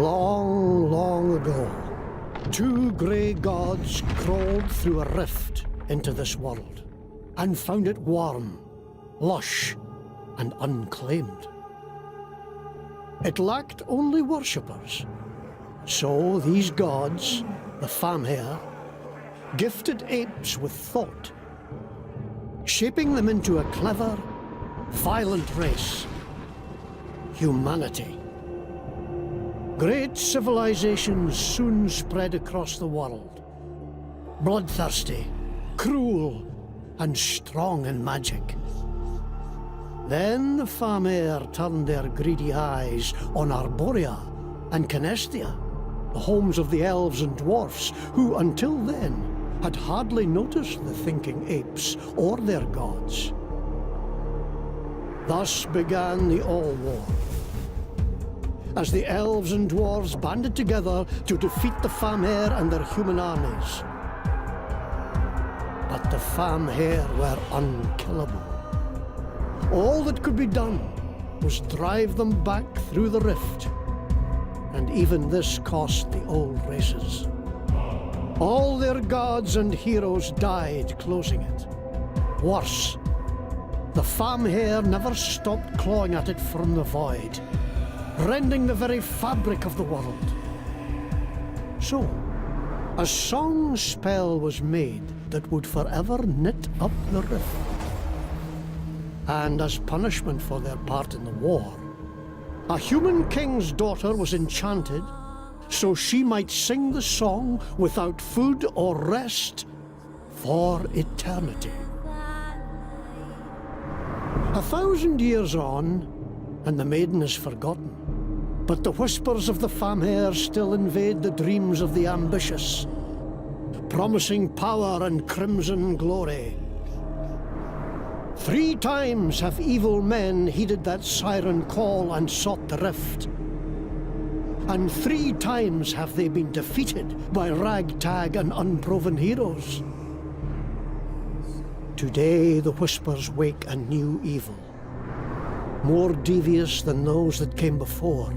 Long, long ago, two grey gods crawled through a rift into this world and found it warm, lush, and unclaimed. It lacked only worshippers, so these gods, the Famhair, gifted apes with thought, shaping them into a clever, violent race, humanity. Great civilizations soon spread across the world, bloodthirsty, cruel, and strong in magic. Then the Famhair turned their greedy eyes on Arborea and Canestia, the homes of the elves and dwarfs, who until then had hardly noticed the thinking apes or their gods. Thus began the All-War, as the elves and dwarves banded together to defeat the Famhair and their human armies. But the Famhair were unkillable. All that could be done was drive them back through the rift, and even this cost the old races. All their gods and heroes died closing it. Worse, the Famhair never stopped clawing at it from the void, rending the very fabric of the world. So, a song spell was made that would forever knit up the rift. And as punishment for their part in the war, a human king's daughter was enchanted so she might sing the song without food or rest for eternity. 1,000 years on, and the maiden is forgotten. But the whispers of the Famhair still invade the dreams of the ambitious, promising power and crimson glory. 3 times have evil men heeded that siren call and sought the rift. And 3 times have they been defeated by ragtag and unproven heroes. Today the whispers wake a new evil, more devious than those that came before.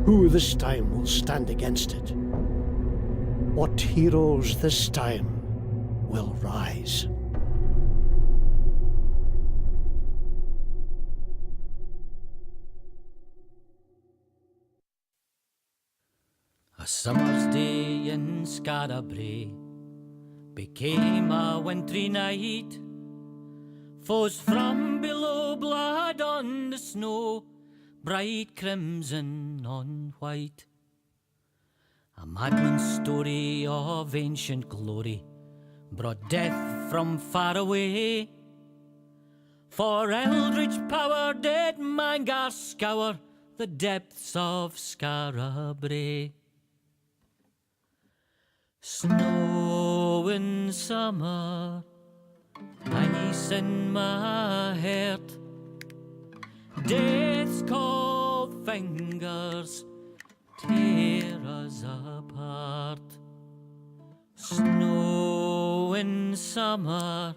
Who this time will stand against it? What heroes this time will rise? A summer's day in Scarabray became a wintry night. Foes from below, blood on the snow, bright crimson on white. A madman's story of ancient glory brought death from far away. For eldritch power did Mangar scour the depths of Scarabray. Snow in summer, ice in my heart, death's cold fingers tear us apart. Snow in summer,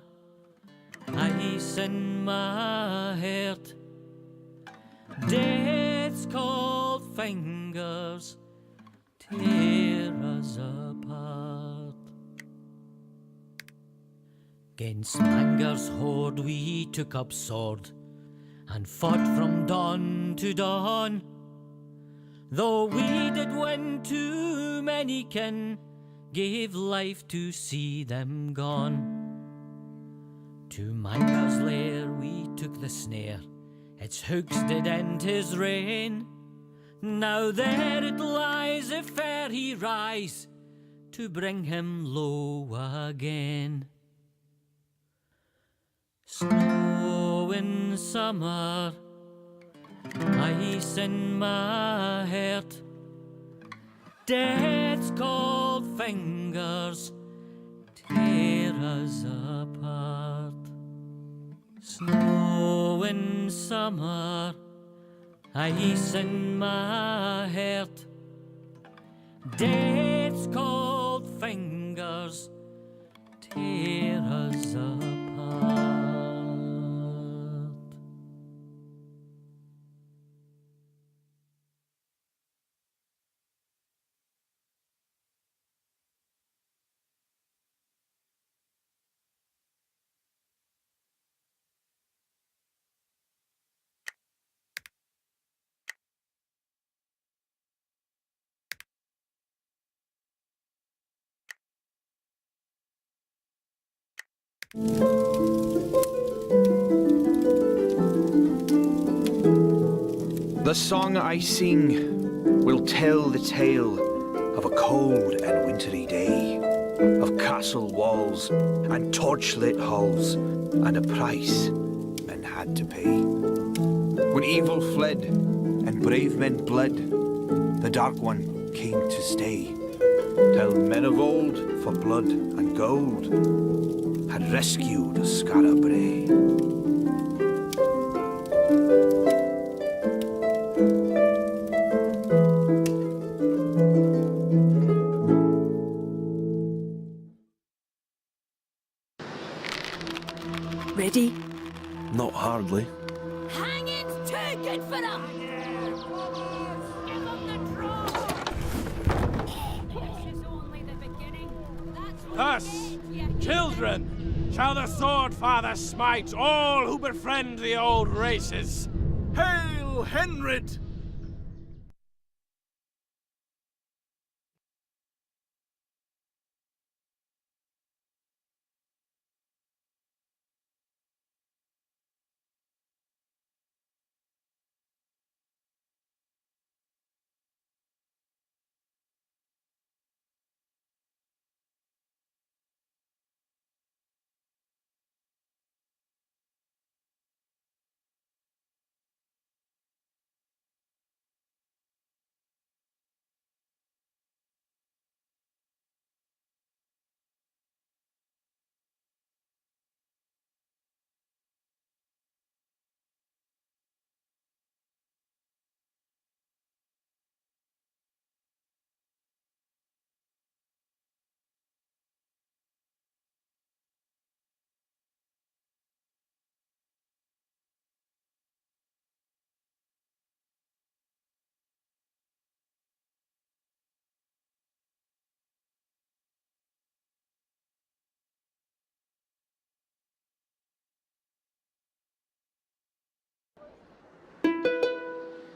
ice in my heart, death's cold fingers tear us apart. 'Gainst Mangar's horde we took up sword and fought from dawn to dawn. Though we did win too many kin, gave life to see them gone. To Mangar's lair we took the snare, its hooks did end his reign. Now there it lies, if e'er he rise, to bring him low again. Snow in summer, ice in my heart, death's cold fingers tear us apart. Snow in summer, ice in my heart, death's cold fingers tear us apart. The song I sing will tell the tale of a cold and wintry day, of castle walls and torchlit halls, and a price men had to pay. When evil fled and brave men bled, the Dark One came to stay, till men of old, for blood and gold, had rescued Skara Brae. Ready? Not hardly. Hanging's too good for them! Give them the draw! This is only the beginning. That's what Thus, children, shall the Sword Father smite all who befriend the old races. Hail, Henrid!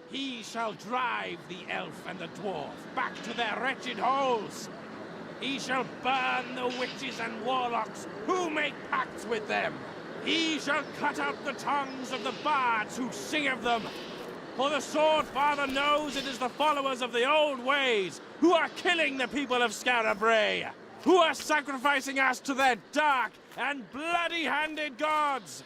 He shall drive the elf and the dwarf back to their wretched holes. He shall burn the witches and warlocks who make pacts with them. He shall cut out the tongues of the bards who sing of them. For the Sword Father knows it is the followers of the old ways who are killing the people of Skara Brae, who are sacrificing us to their dark and bloody-handed gods.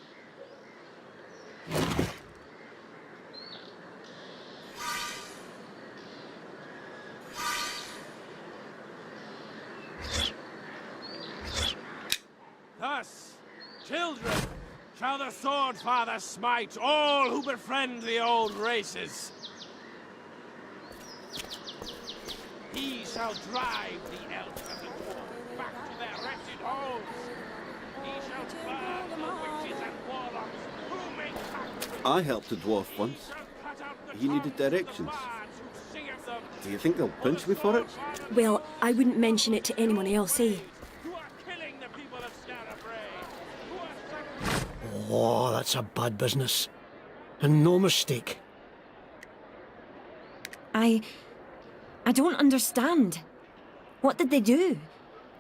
Thus, children, shall the Sword Father smite all who befriend the old races. He shall drive the elf and the dwarf back to their wretched homes. He shall burn the witches and warlocks who make pacts with I helped a dwarf once. He needed directions. Do you think they'll pinch me for it? Well, I wouldn't mention it to anyone else, eh? Oh, that's a bad business. And no mistake. I don't understand. What did they do?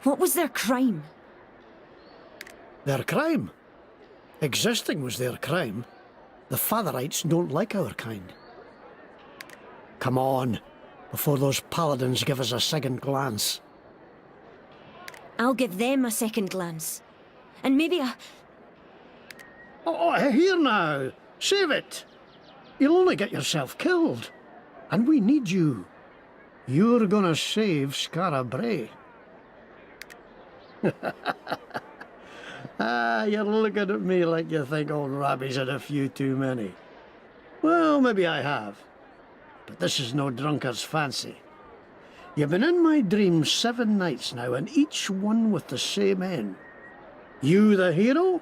What was their crime? Their crime? Existing was their crime. The Fatherites don't like our kind. Come on, before those paladins give us a second glance. I'll give them a second glance. And maybe a... Oh, here now. Save it. You'll only get yourself killed. And we need you. You're gonna save Skara Brae. You're looking at me like you think old Robbie's had a few too many. Well, maybe I have. But this is no drunkard's fancy. You've been in my dreams 7 nights now, and each one with the same end. You the hero,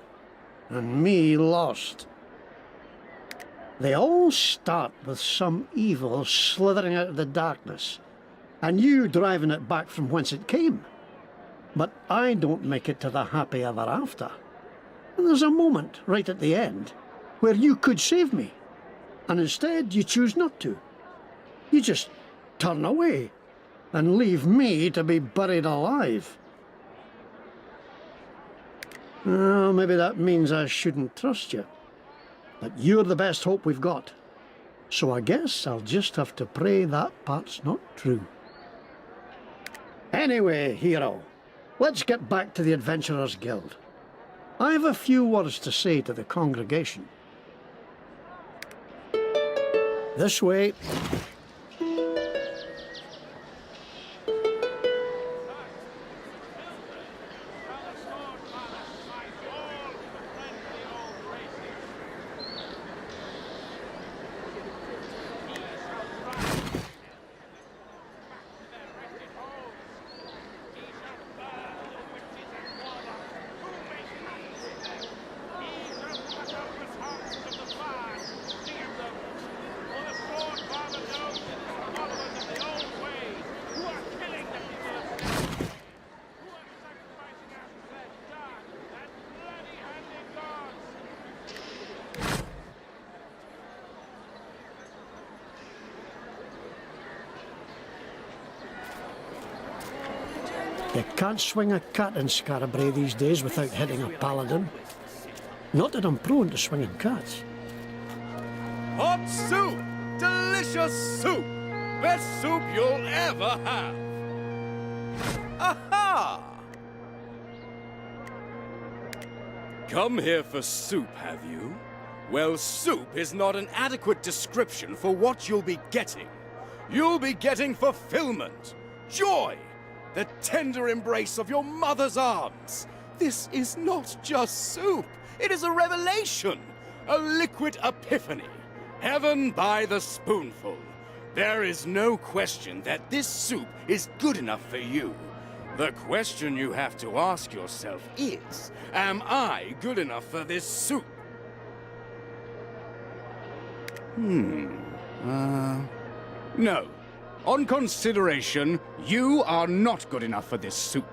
and me lost. They all start with some evil slithering out of the darkness, and you driving it back from whence it came. But I don't make it to the happy ever after. And there's a moment right at the end where you could save me, and instead you choose not to. You just turn away and leave me to be buried alive. Well, maybe that means I shouldn't trust you. But you're the best hope we've got. So I guess I'll just have to pray that part's not true. Anyway, hero, let's get back to the Adventurers Guild. I have a few words to say to the congregation. This way. You can't swing a cat in Scarabray these days without hitting a paladin. Not that I'm prone to swinging cats. Hot soup! Delicious soup! Best soup you'll ever have! Aha! Come here for soup, have you? Well, soup is not an adequate description for what you'll be getting. You'll be getting fulfillment, joy, the tender embrace of your mother's arms. This is not just soup. It is a revelation, a liquid epiphany. Heaven by the spoonful. There is no question that this soup is good enough for you. The question you have to ask yourself is, am I good enough for this soup? No. On consideration, you are not good enough for this soup.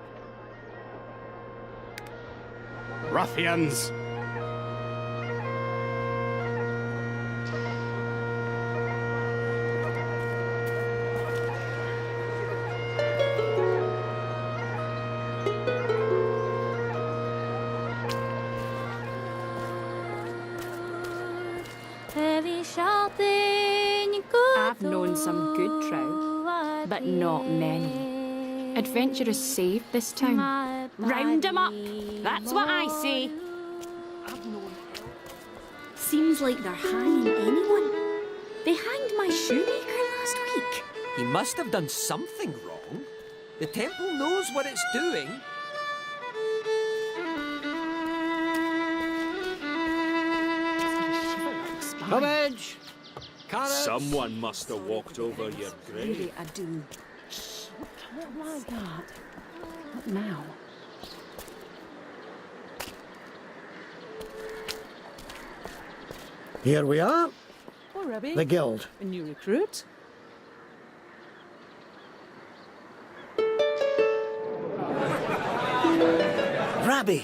Ruffians! I've known some good trout, but not many. Adventurers saved this town. Round 'em up! That's what I say. Seems like they're hanging anyone. They hanged my shoemaker last week. He must have done something wrong. The temple knows what it's doing. Courage! Carrots! Someone must have walked over your grave. Really, I do. Shh, not like that. Not now. Here we are, Oh, Rebby, the guild. a new recruit. Rabbi!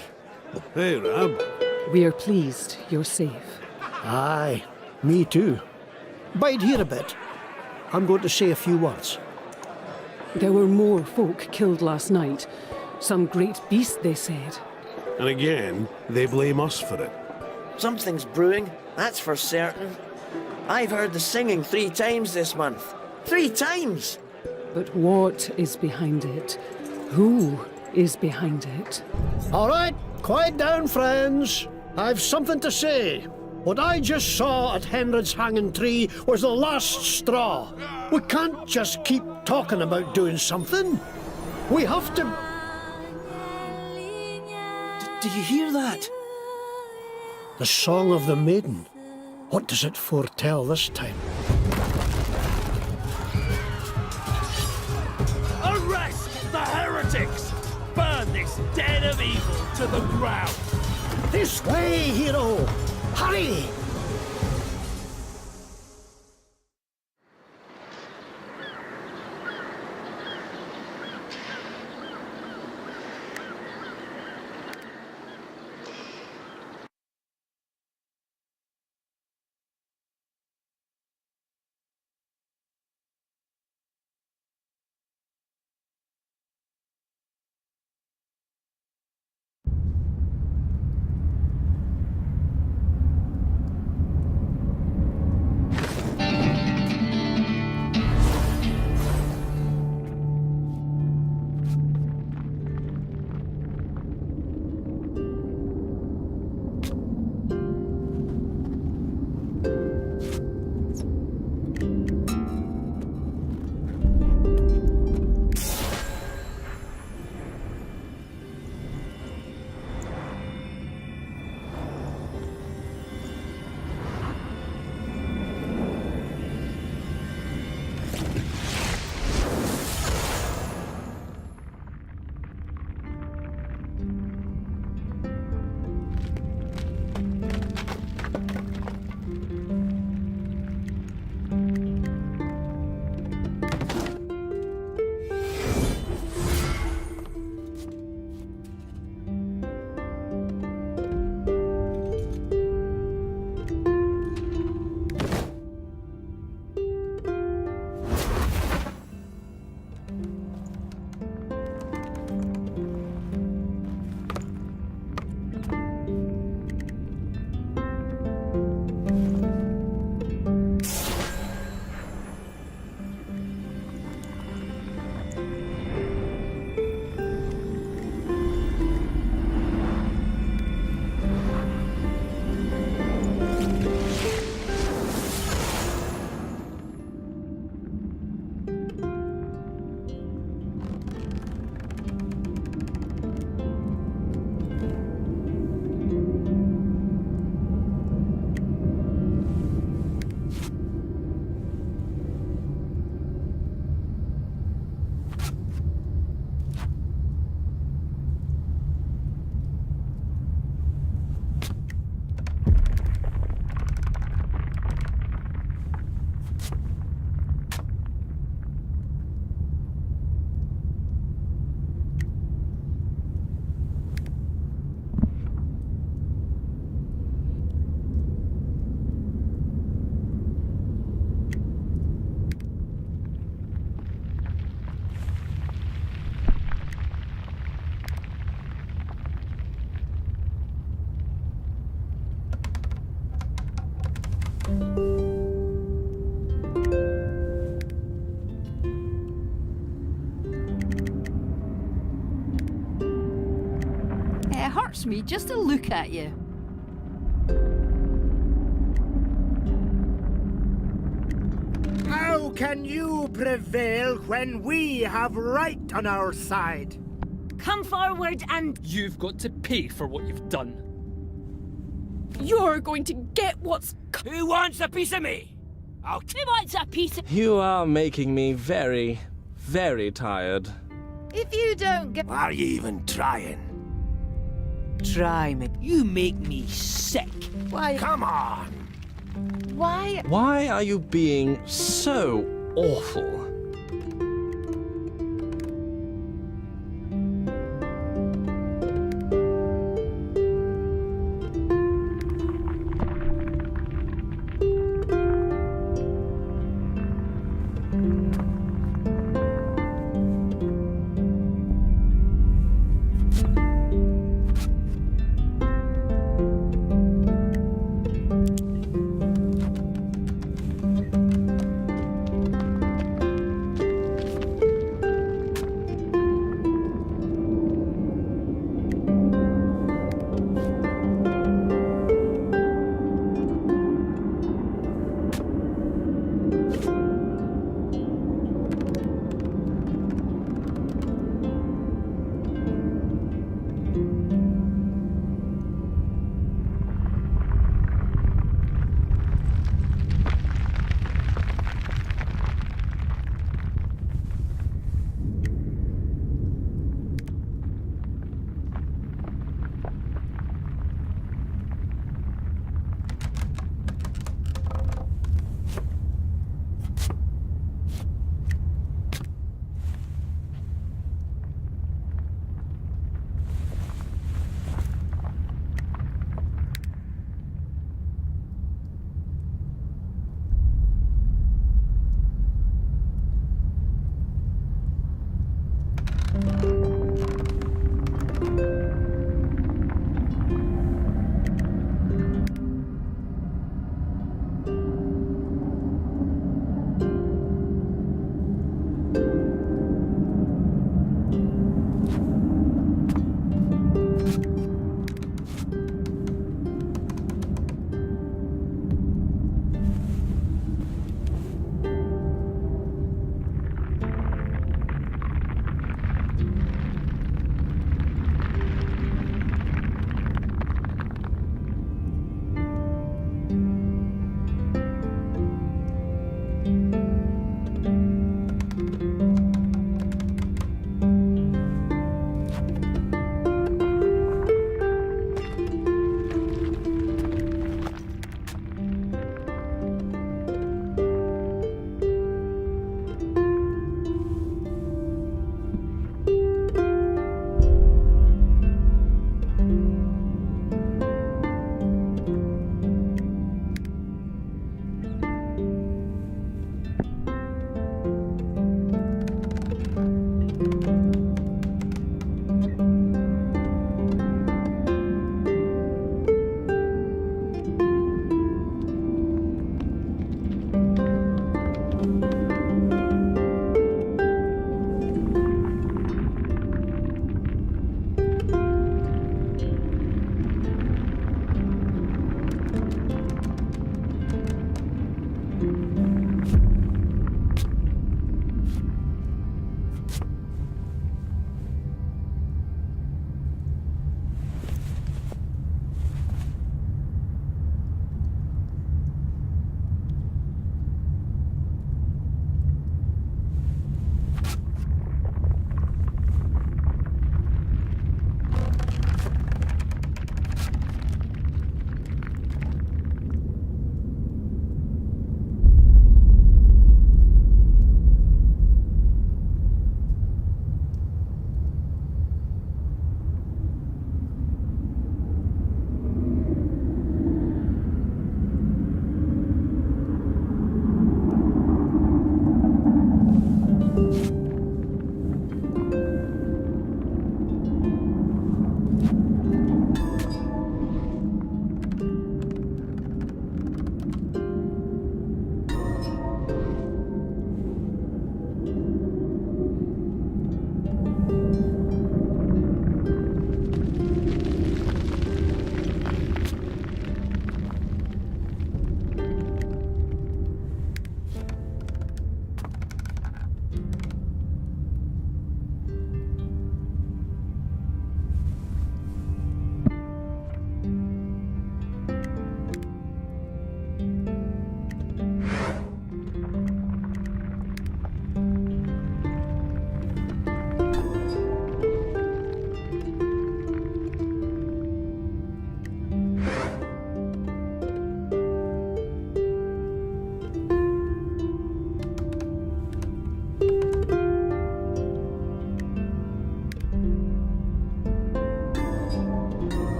Hey, Rab. We're pleased you're safe. Aye, me too. Bide here a bit. I'm going to say a few words. There were more folk killed last night. Some great beast, they said. And again, they blame us for it. Something's brewing, that's for certain. I've heard the singing 3 times this month. 3 times! But what is behind it? Who is behind it? All right, quiet down, friends. I've something to say. What I just saw at Henred's hanging tree was the last straw. We can't just keep talking about doing something. We have to... Do you hear that? The Song of the Maiden. What does it foretell this time? Arrest the heretics! Burn this den of evil to the ground! This way, hero! Hurry! It hurts me just to look at you. How can you prevail when we have right on our side? Come forward and... You've got to pay for what you've done. You're going to get what's... Who wants a piece of me? Who wants a piece of... You are making me very, very tired. If you don't get... Are you even trying? Try me. You make me sick. Why? Come on! Why? Why are you being so awful?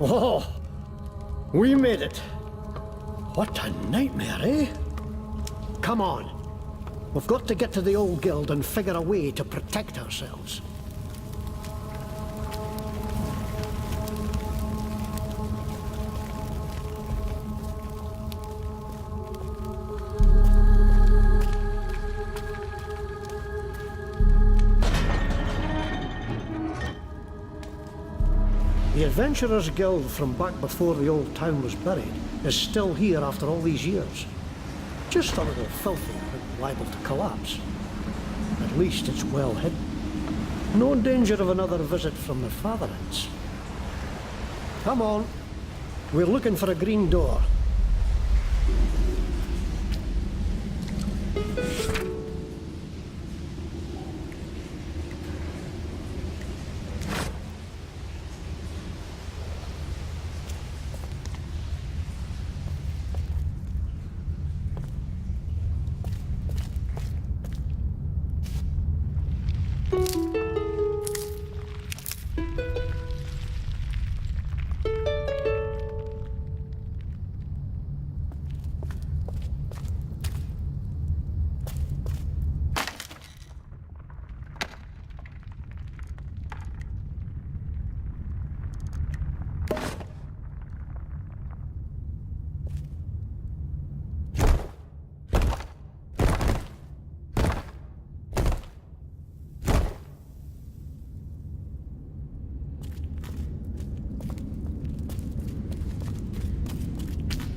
Oh, we made it. What a nightmare, eh? Come on. We've got to get to the old guild and figure a way to protect ourselves. The Adventurers Guild from back before the old town was buried is still here after all these years. Just a little filthy and liable to collapse. At least it's well hidden. No danger of another visit from the Fatherlands. Come on. We're looking for a green door.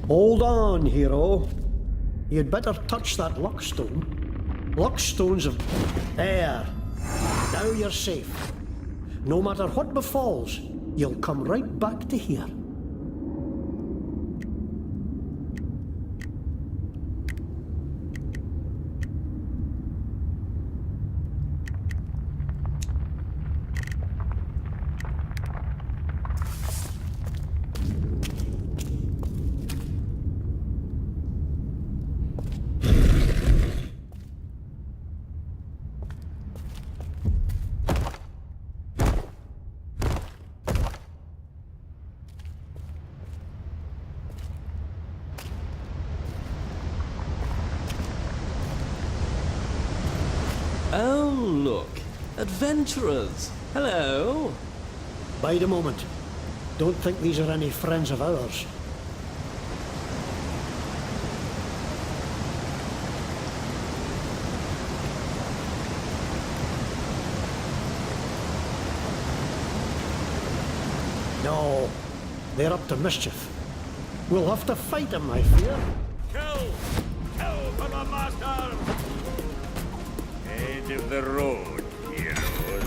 Hold on, hero. You'd better touch that luckstone. Luckstones of... There. Now you're safe. No matter what befalls, you'll come right back to here. Oh, look. Adventurers. Hello. Bide a moment. Don't think these are any friends of ours. No, they're up to mischief. We'll have to fight them, I fear. Kill! Kill for the master! Edge of the road, heroes.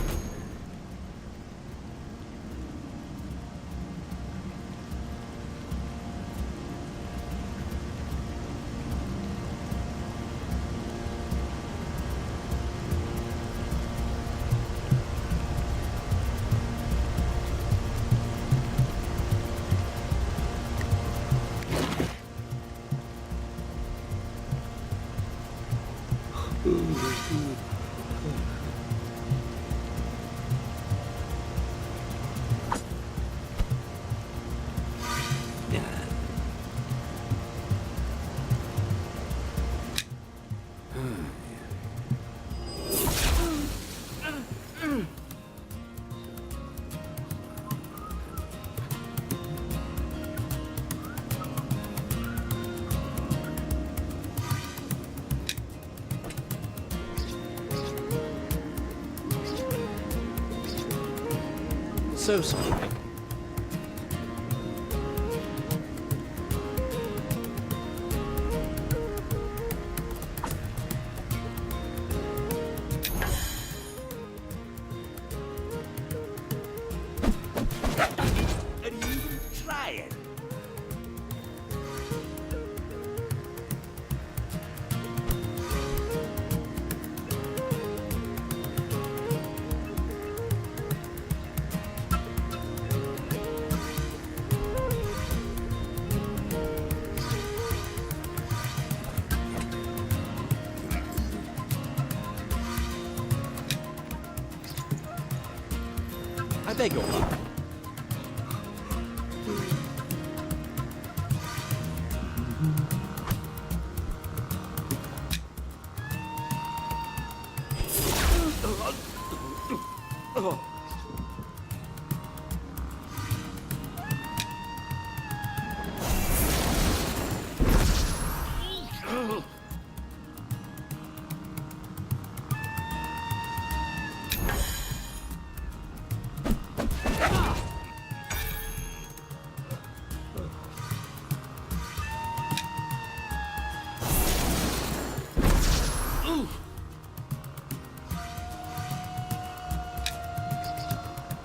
So sorry. And you try it. I beg your pardon.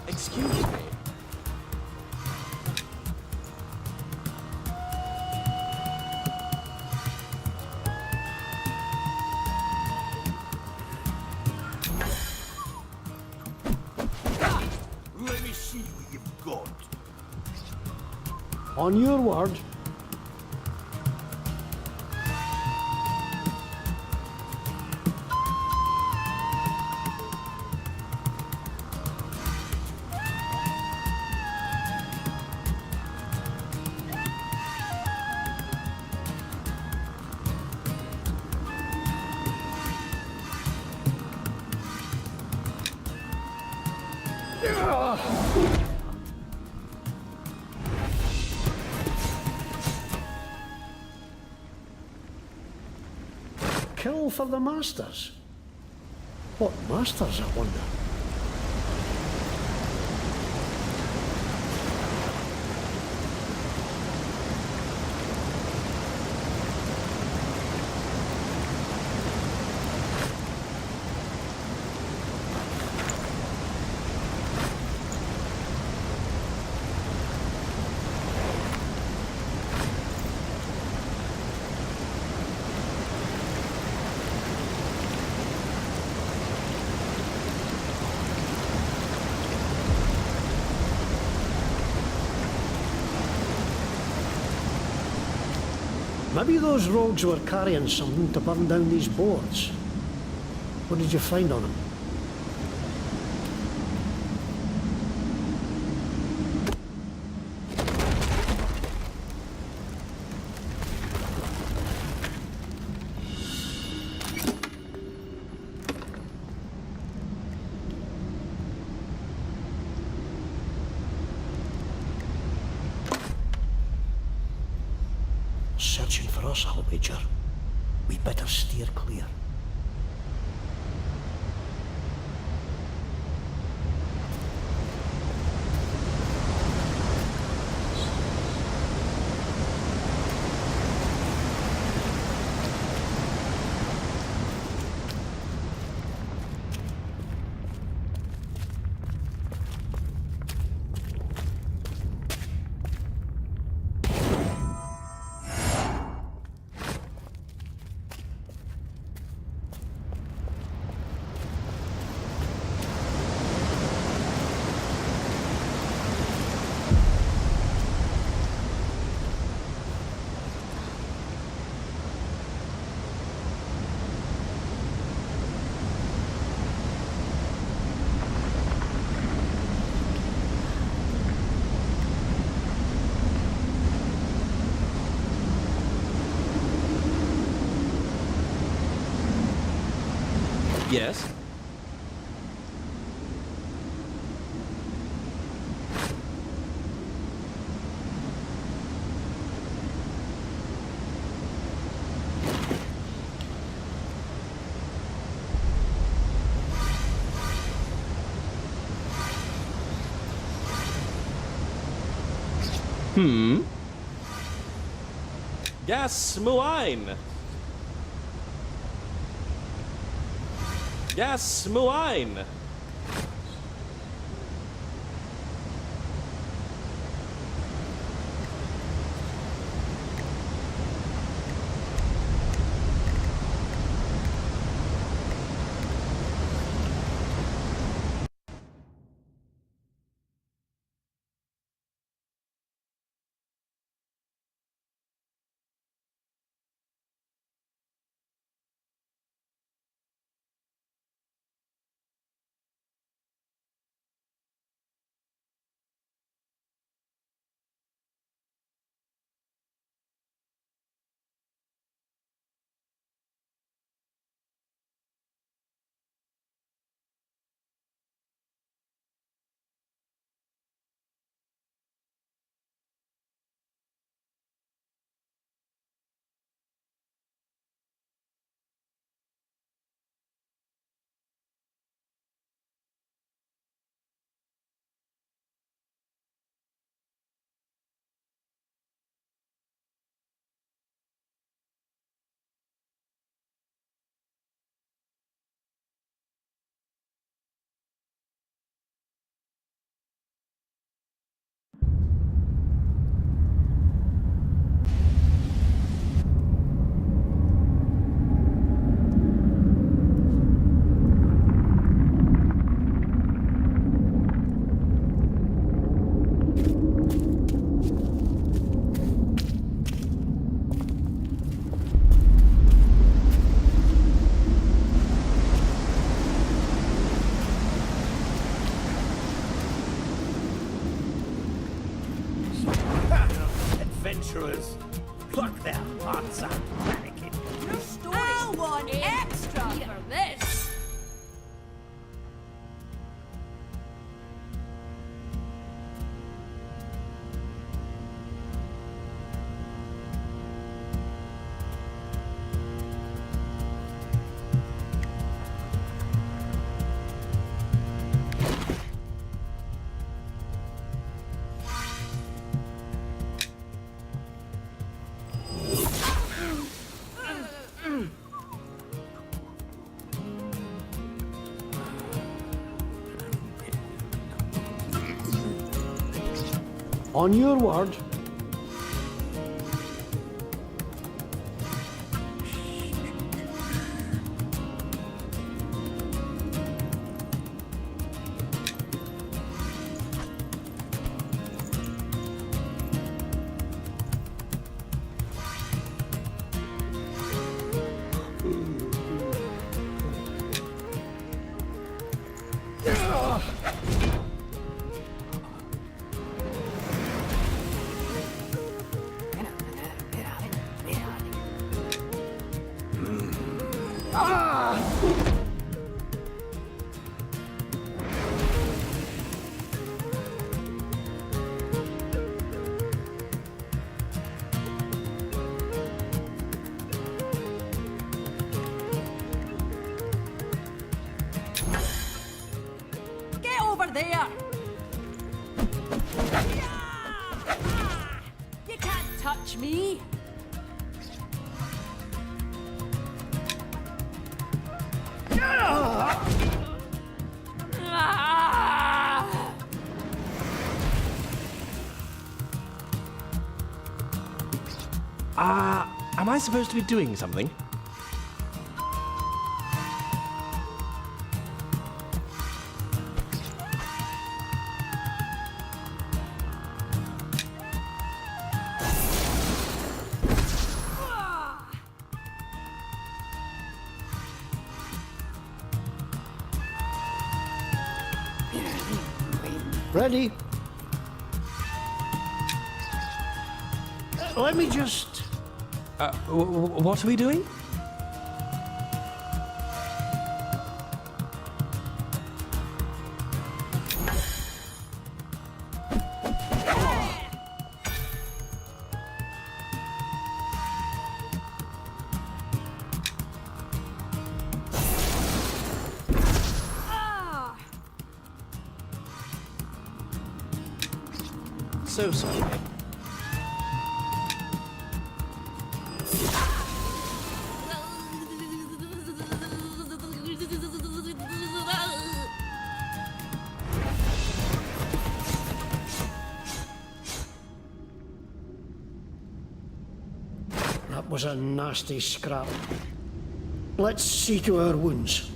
Excuse me. Let me see what you've got. On your word. Kill for the masters. What masters, I wonder? Maybe those rogues were carrying something to burn down these boards. What did you find on them? Searching for us, I'll wager. We better steer clear. Yes? Gas muine. Gas muine. adventurers. Pluck their hearts out, mannequin. Your story. I want extra for this. On your word. Get over there. You can't touch me. Am I supposed to be doing something? Ready? Let me just... What are we doing? So sorry. That was a nasty scrap. Let's see to our wounds.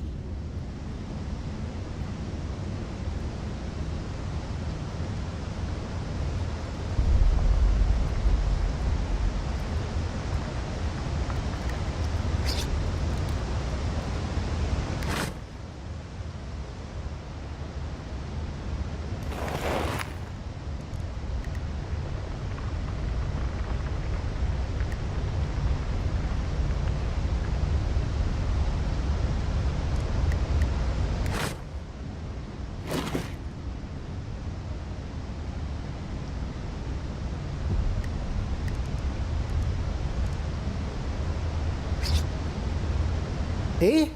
Eh?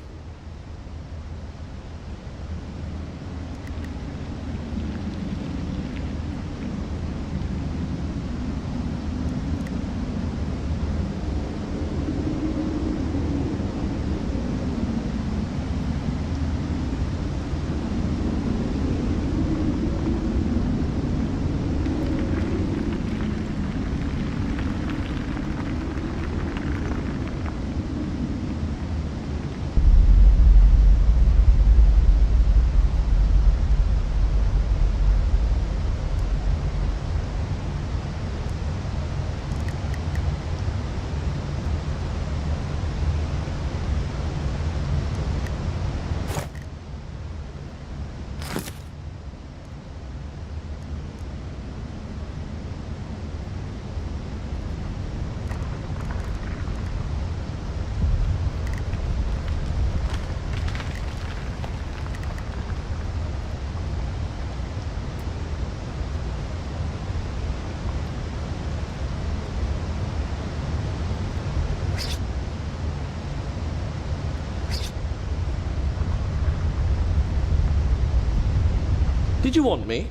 Did you want me?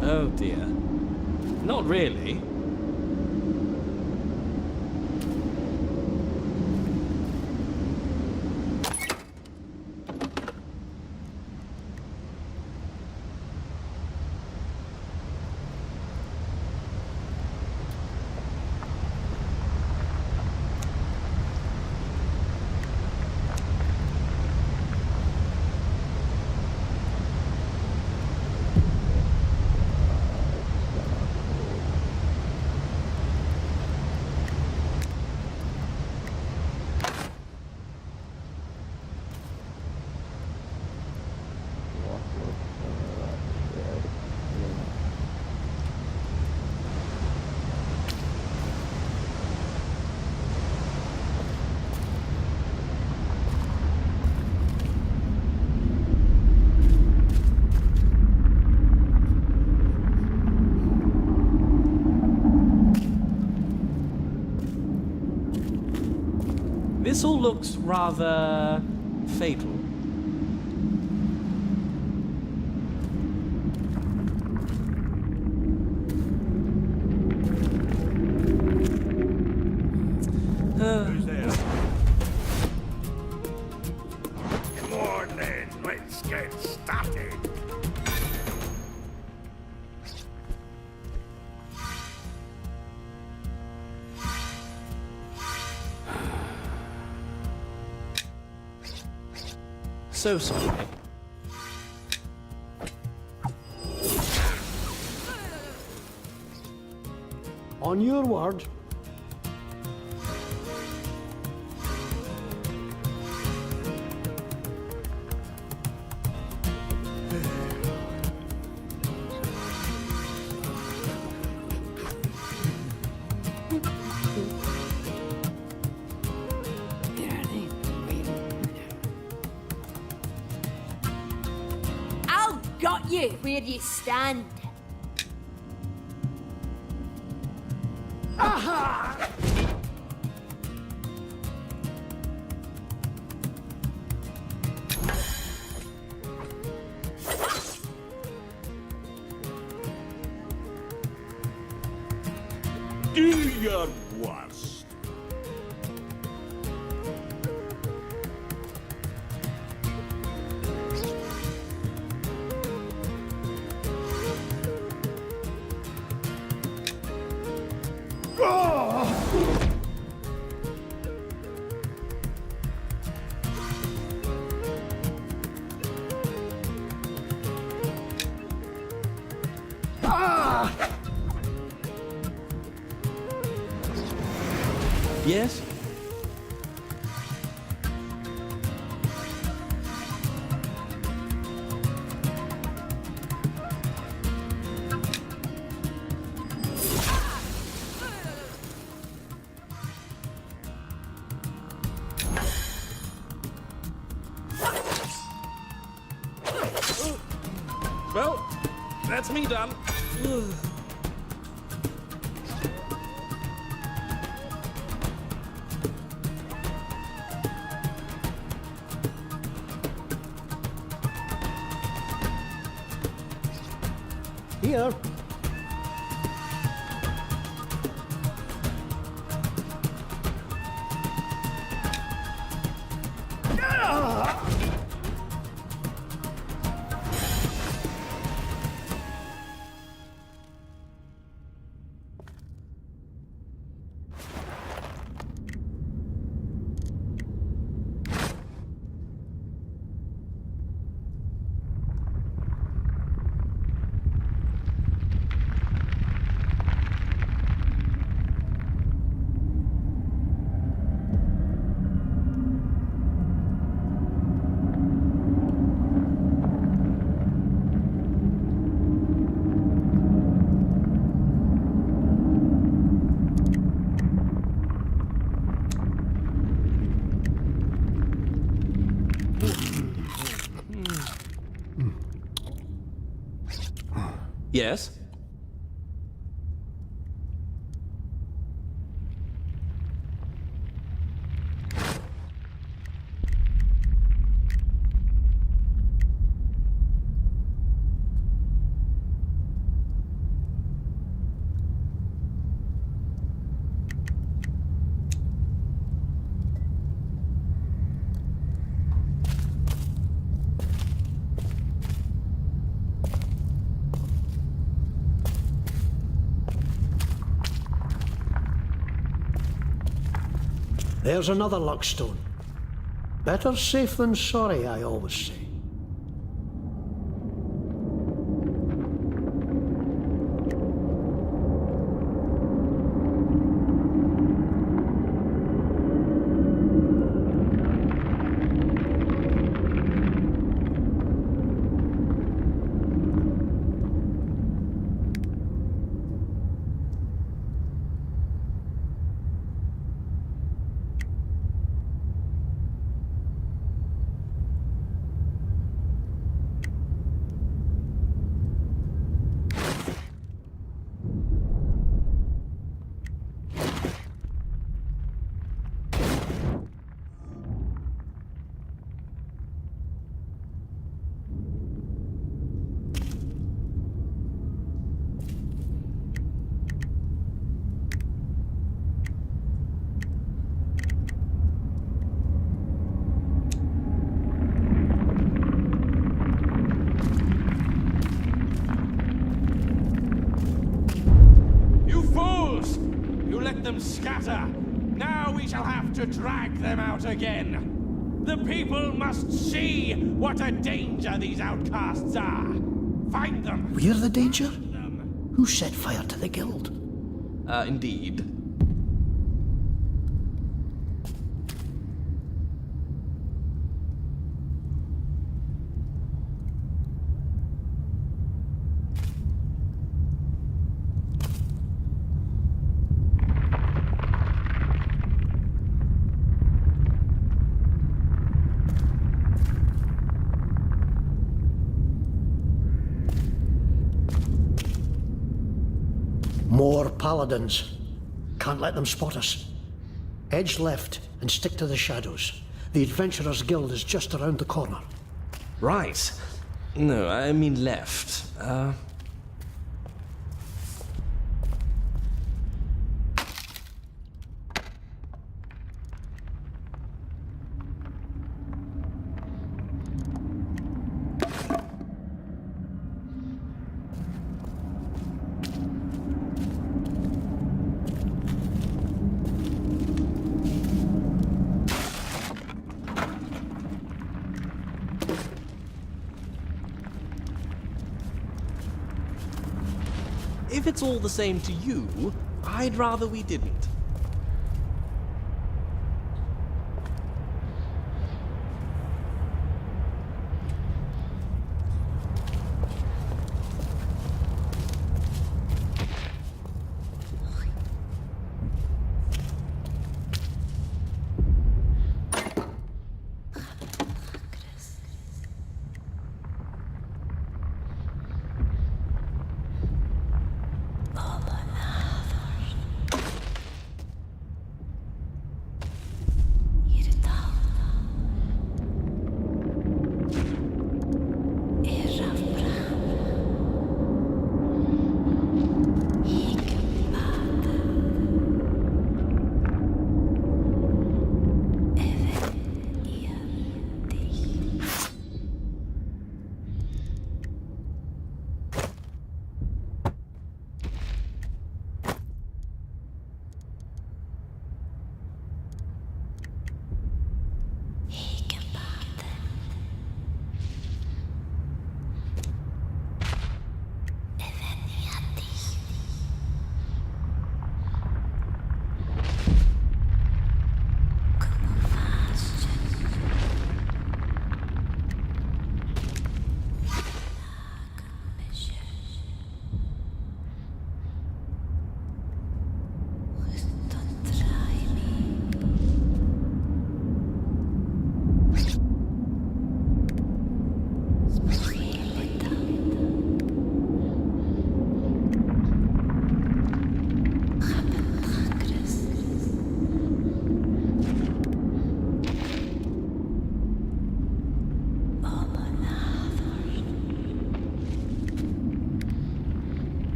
Oh dear. Not really. This all looks rather fatal. Who's there? Come on then, let's get started. So sorry. On your word. Got you where you stand. Aha! Do your worst. Yes? Well, that's me done. Here. Yes? There's another luckstone. Better safe than sorry, I always say. Scatter! Now we shall have to drag them out again. The people must see what a danger these outcasts are. Find them! We're the danger? Who set fire to the guild? Indeed. More paladins. Can't let them spot us. Edge left and stick to the shadows. The Adventurers Guild is just around the corner. Right. No, I mean left. If it's all the same to you, I'd rather we didn't.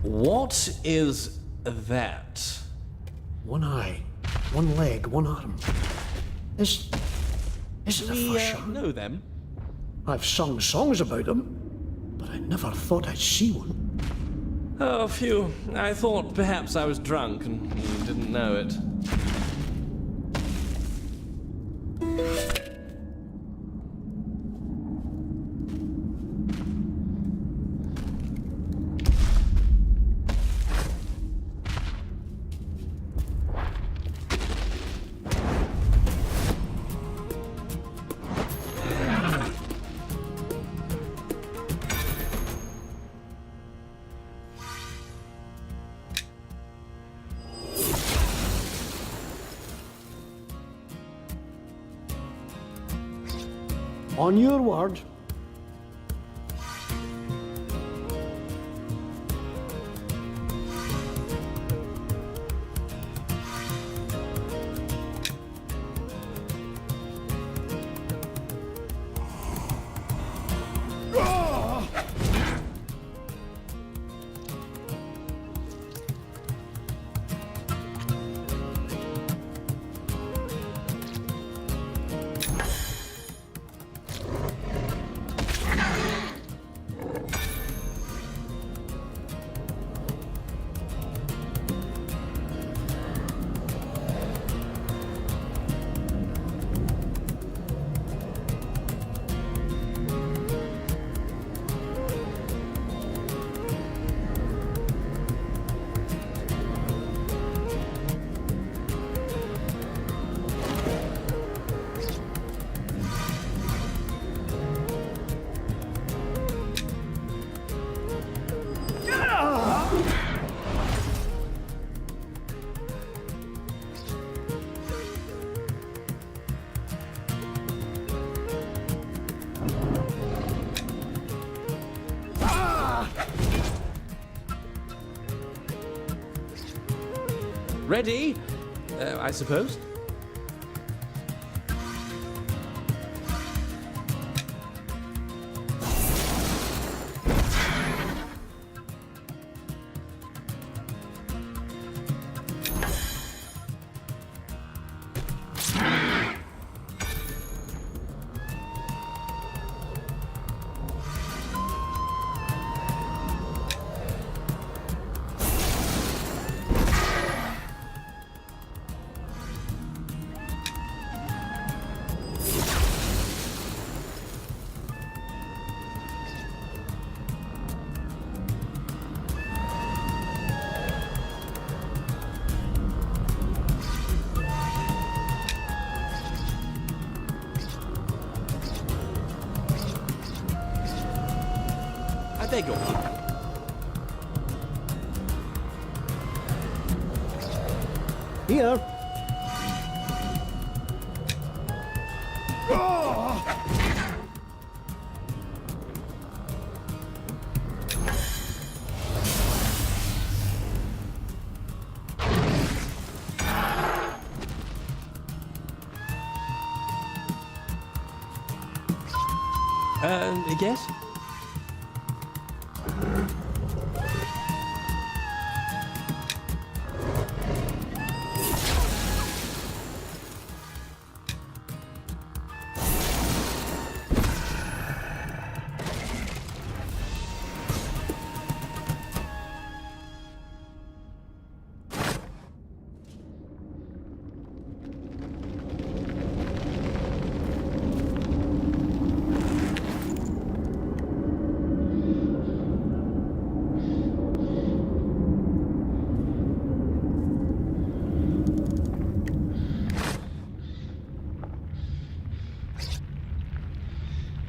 What is that? One eye, one leg, one arm. Is it a fur know them? I've sung songs about them, but I never thought I'd see one. Oh, phew. I thought perhaps I was drunk and you didn't know it. On your word. Ready? I suppose. I beg your pardon. Here. Yes?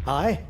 Aye.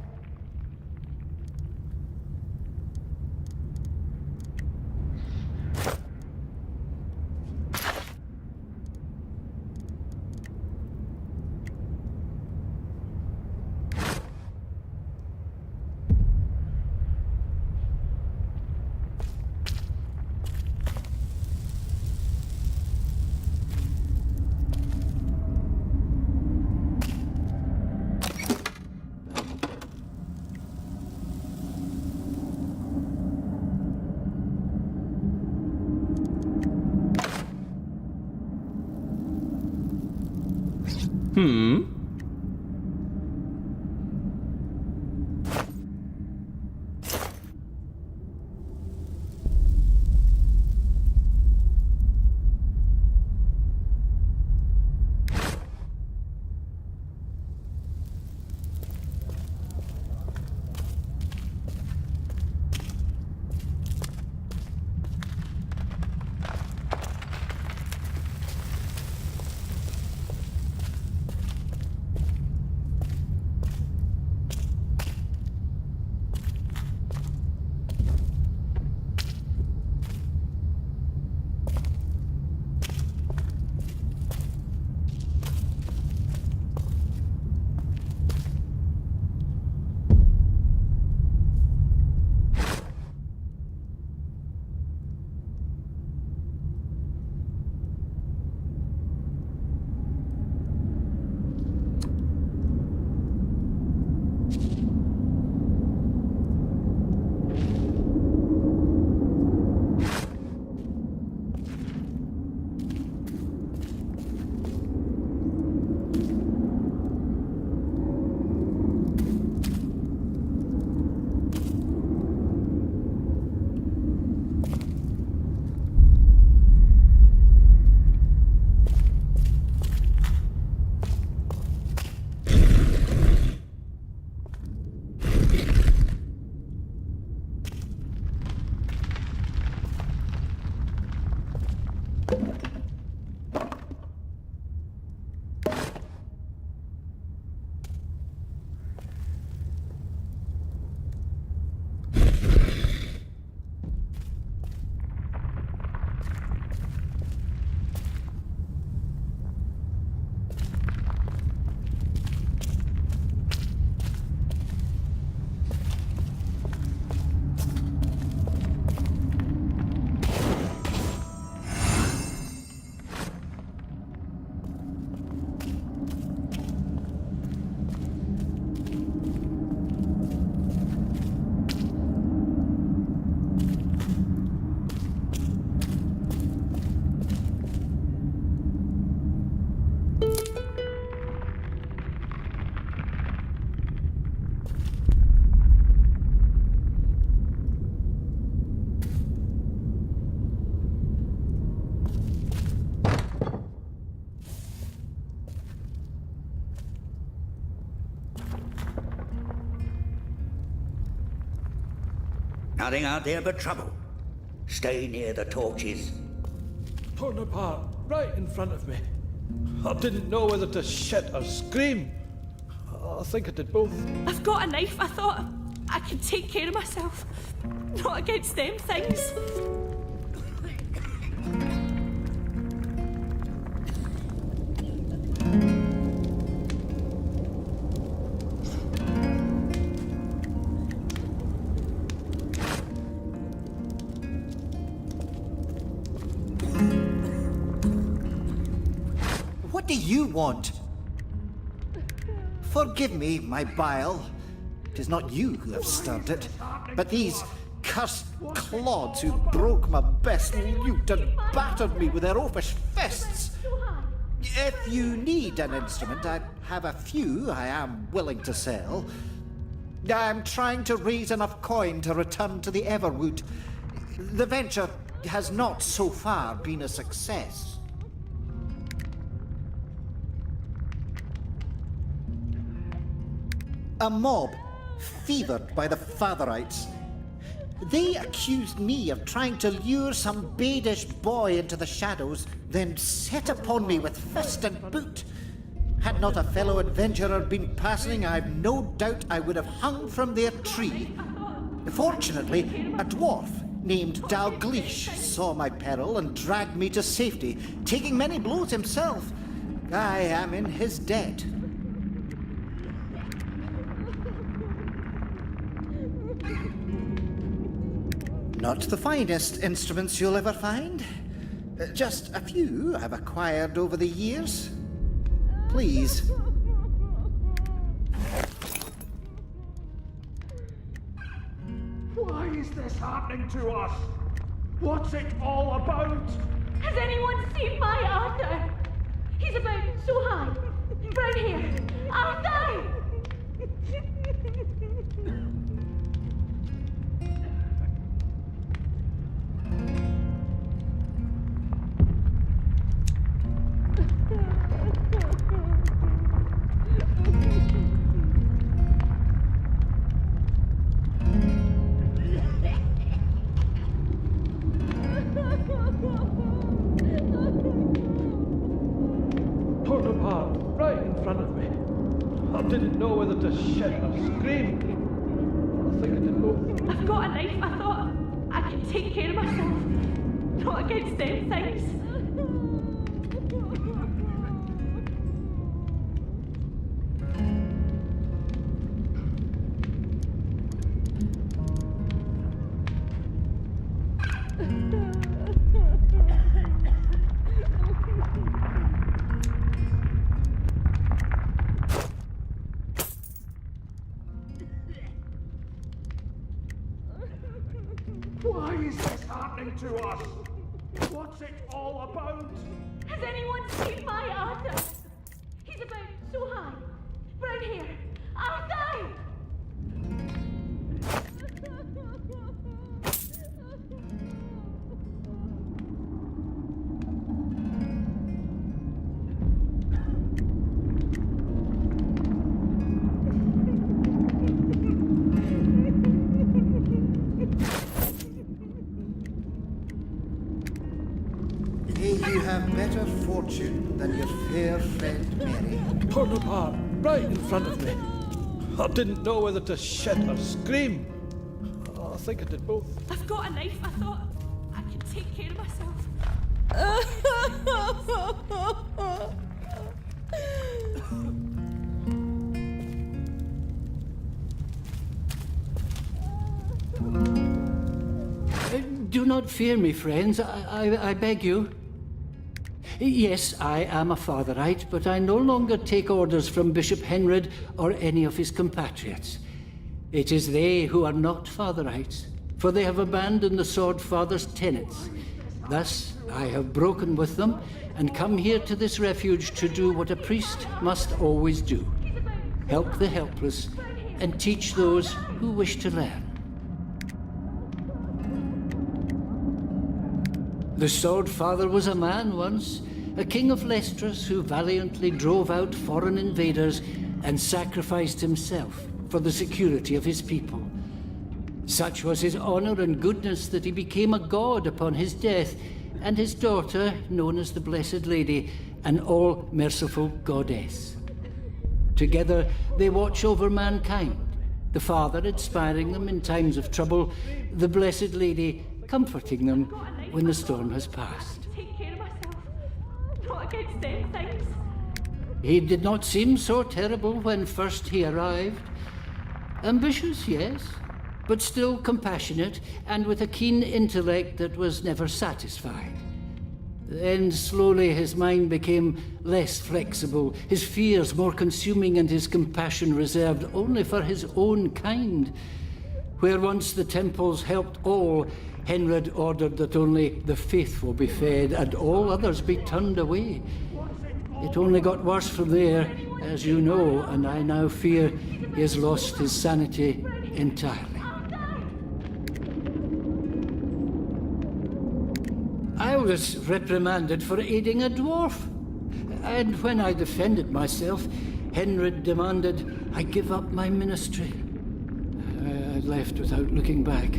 Nothing out there but trouble. Stay near the torches. Torn apart, right in front of me. I didn't know whether to shit or scream. I think I did both. I've got a knife. I thought I could take care of myself. Not against them things. What do you want? Forgive me, my bile. 'Tis not you who have stirred it, but these cursed clods who broke my best lute and battered me with their oafish fists. If you need an instrument, I have a few I am willing to sell. I'm trying to raise enough coin to return to the Everwood. The venture has not so far been a success. A mob, fevered by the Fatherites. They accused me of trying to lure some badish boy into the shadows, then set upon me with fist and boot. Had not a fellow adventurer been passing, I've no doubt I would have hung from their tree. Fortunately, a dwarf named Dalgleish saw my peril and dragged me to safety, taking many blows himself. I am in his debt. Not the finest instruments you'll ever find. Just a few I've acquired over the years. Please. Why is this happening to us? What's it all about? Has anyone seen my Arthur? He's about so high. Round here! I'll die! Torn apart, right in front of me. I didn't know whether to shit or scream. I think I did both. I've got a knife. I thought I could take care of myself. Not against them things. Why is this happening to us? What's it all about? Has anyone seen my Arthur? He's about so high. Round here. I'll die! May you have better fortune than your fair friend Mary. Torn apart, right in front of me. I didn't know whether to shit or scream. I think I did both. I've got a knife. I thought I could take care of myself. Do not fear me, friends. I beg you. Yes, I am a Fatherite, but I no longer take orders from Bishop Henred or any of his compatriots. It is they who are not Fatherites, for they have abandoned the Sword Father's tenets. Thus, I have broken with them and come here to this refuge to do what a priest must always do: help the helpless and teach those who wish to learn. The Sword Father was a man once, a king of Lestras who valiantly drove out foreign invaders and sacrificed himself for the security of his people. Such was his honor and goodness that he became a god upon his death, and his daughter, known as the Blessed Lady, an all-merciful goddess. Together, they watch over mankind, the Father inspiring them in times of trouble, the Blessed Lady comforting them when the storm has passed. Take care of myself. Not against them things. He did not seem so terrible when first he arrived. Ambitious, yes, but still compassionate and with a keen intellect that was never satisfied. Then slowly his mind became less flexible, his fears more consuming and his compassion reserved only for his own kind. Where once the temples helped all, Henred ordered that only the faithful be fed and all others be turned away. It only got worse from there, as you know, and I now fear he has lost his sanity entirely. I was reprimanded for aiding a dwarf, and when I defended myself, Henred demanded I give up my ministry. I left without looking back.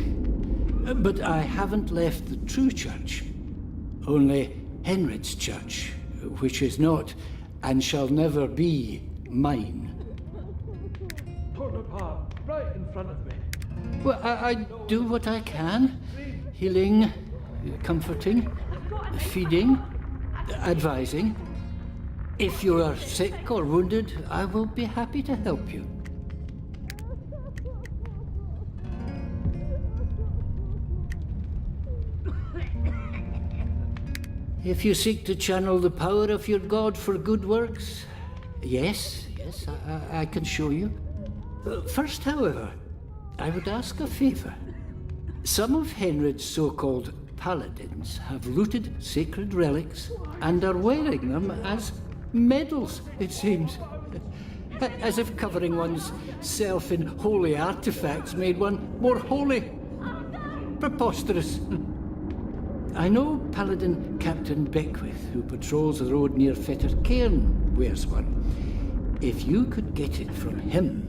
But I haven't left the true church, only Henred's church, which is not and shall never be mine. Torn apart, right in front of me. Well, I do what I can. Healing, comforting, feeding, advising. If you are sick or wounded, I will be happy to help you. If you seek to channel the power of your god for good works, yes, I can show you. First, however, I would ask a favor. Some of Henred's so-called paladins have looted sacred relics and are wearing them as Medals, it seems. As if covering one's self in holy artifacts made one more holy. Preposterous. I know Paladin Captain Beckwith, who patrols the road near Fetter Cairn, wears one. If you could get it from him,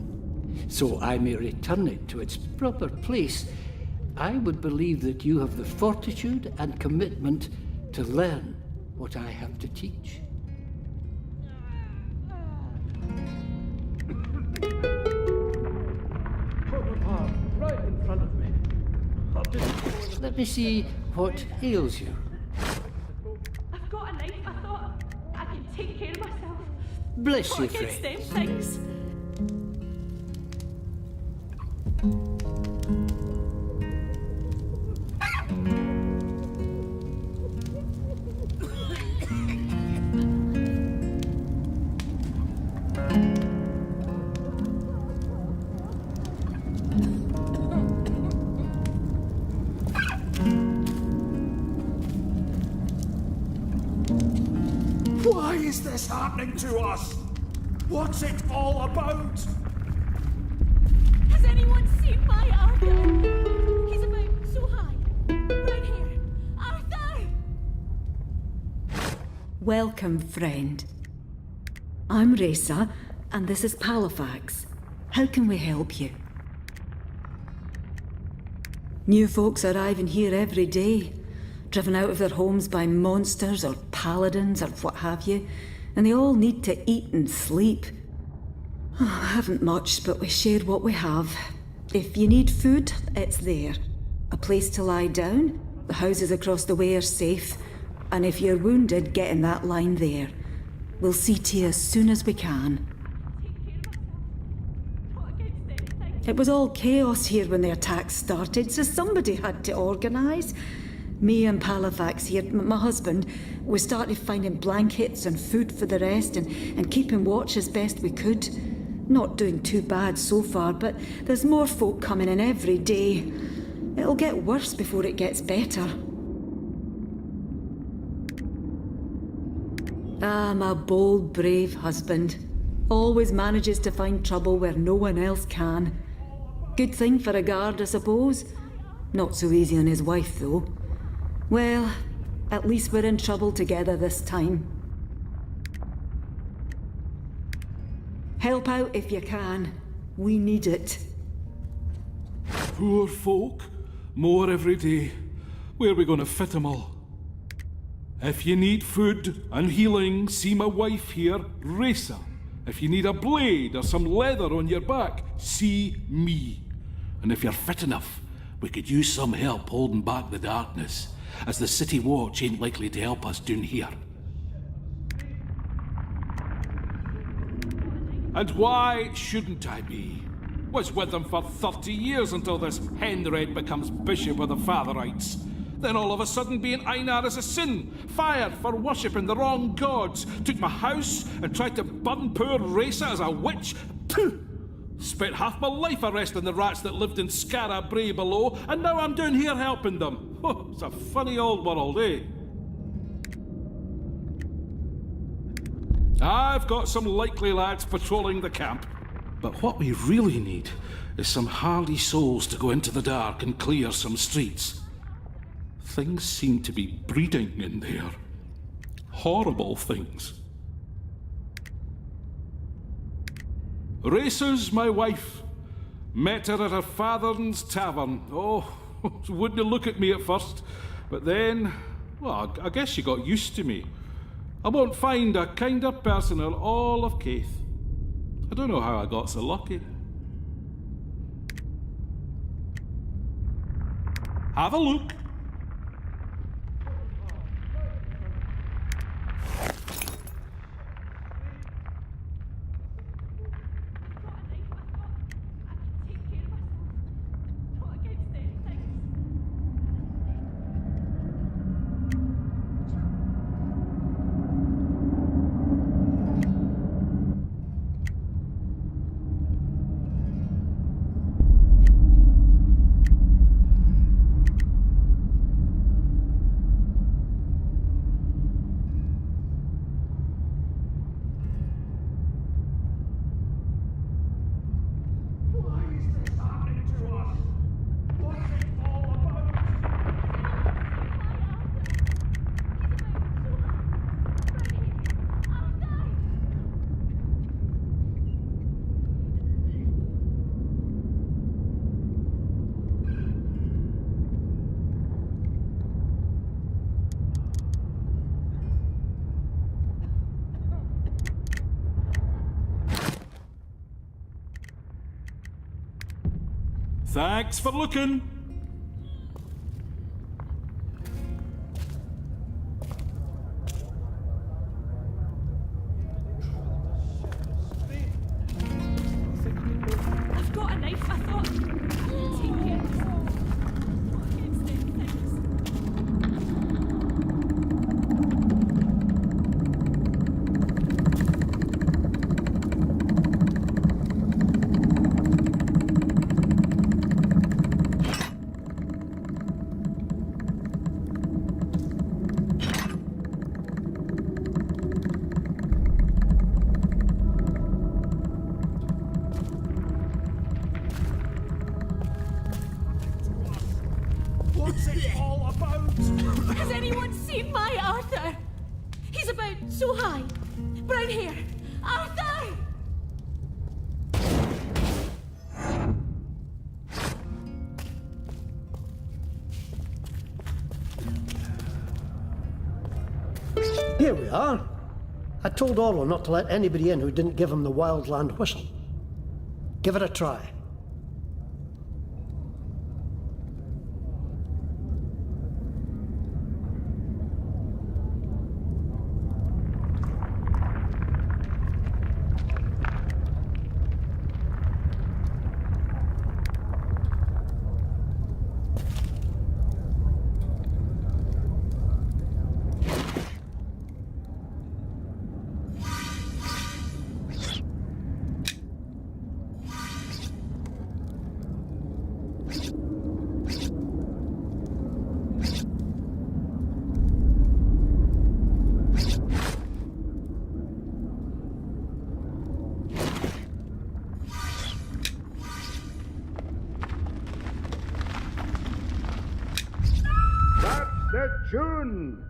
so I may return it to its proper place, I would believe that you have the fortitude and commitment to learn what I have to teach. Right in front of me. Let me see what ails you. I've got a knife. I thought I could take care of myself. Bless you, Not against friend. them things. Why is this happening to us? What's it all about? Has anyone seen my Arthur? He's about so high. Right here. Arthur! Welcome, friend. I'm Resa, and this is Palafax. How can we help you? New folks arriving here every day, driven out of their homes by monsters or paladins or what have you, and they all need to eat and sleep. Oh, I haven't much, but we share what we have. If you need food, it's there. A place to lie down, the houses across the way are safe, and if you're wounded, get in that line there. We'll see to you as soon as we can. It was all chaos here when the attack started, so somebody had to organise. Me and Palafax here, my husband, we started finding blankets and food for the rest and keeping watch as best we could. Not doing too bad so far, but there's more folk coming in every day. It'll get worse before it gets better. Ah, my bold, brave husband. Always manages to find trouble where no one else can. Good thing for a guard, I suppose. Not so easy on his wife, though. Well, at least we're in trouble together this time. Help out if you can. We need it. Poor folk. More every day. Where are we going to fit them all? If you need food and healing, see my wife here, Resa. If you need a blade or some leather on your back, see me. And if you're fit enough, we could use some help holding back the darkness, as the city watch ain't likely to help us down here. And why shouldn't I be? Was with them for 30 years until this Henred becomes bishop of the Fatherites. Then all of a sudden being Einar is a sin, fired for worshipping the wrong gods, took my house and tried to burn poor Resa as a witch. Pooh! Spent half my life arresting the rats that lived in Skara Brae below, and now I'm down here helping them. Oh, it's a funny old world, eh? I've got some likely lads patrolling the camp. But what we really need is some hardy souls to go into the dark and clear some streets. Things seem to be breeding in there. Horrible things. Resa's my wife. Met her at her father's tavern. Oh, wouldn't look at me at first. But then, well, I guess she got used to me. I won't find a kinder person in all of Keith. I don't know how I got so lucky. Have a look. Thanks for looking. I've got a knife, I thought. Take it. What's it all about? Has anyone seen my Arthur? He's about so high. Brown hair. Arthur! Here we are. I told Orlo not to let anybody in who didn't give him the wildland whistle. Give it a try. The tune!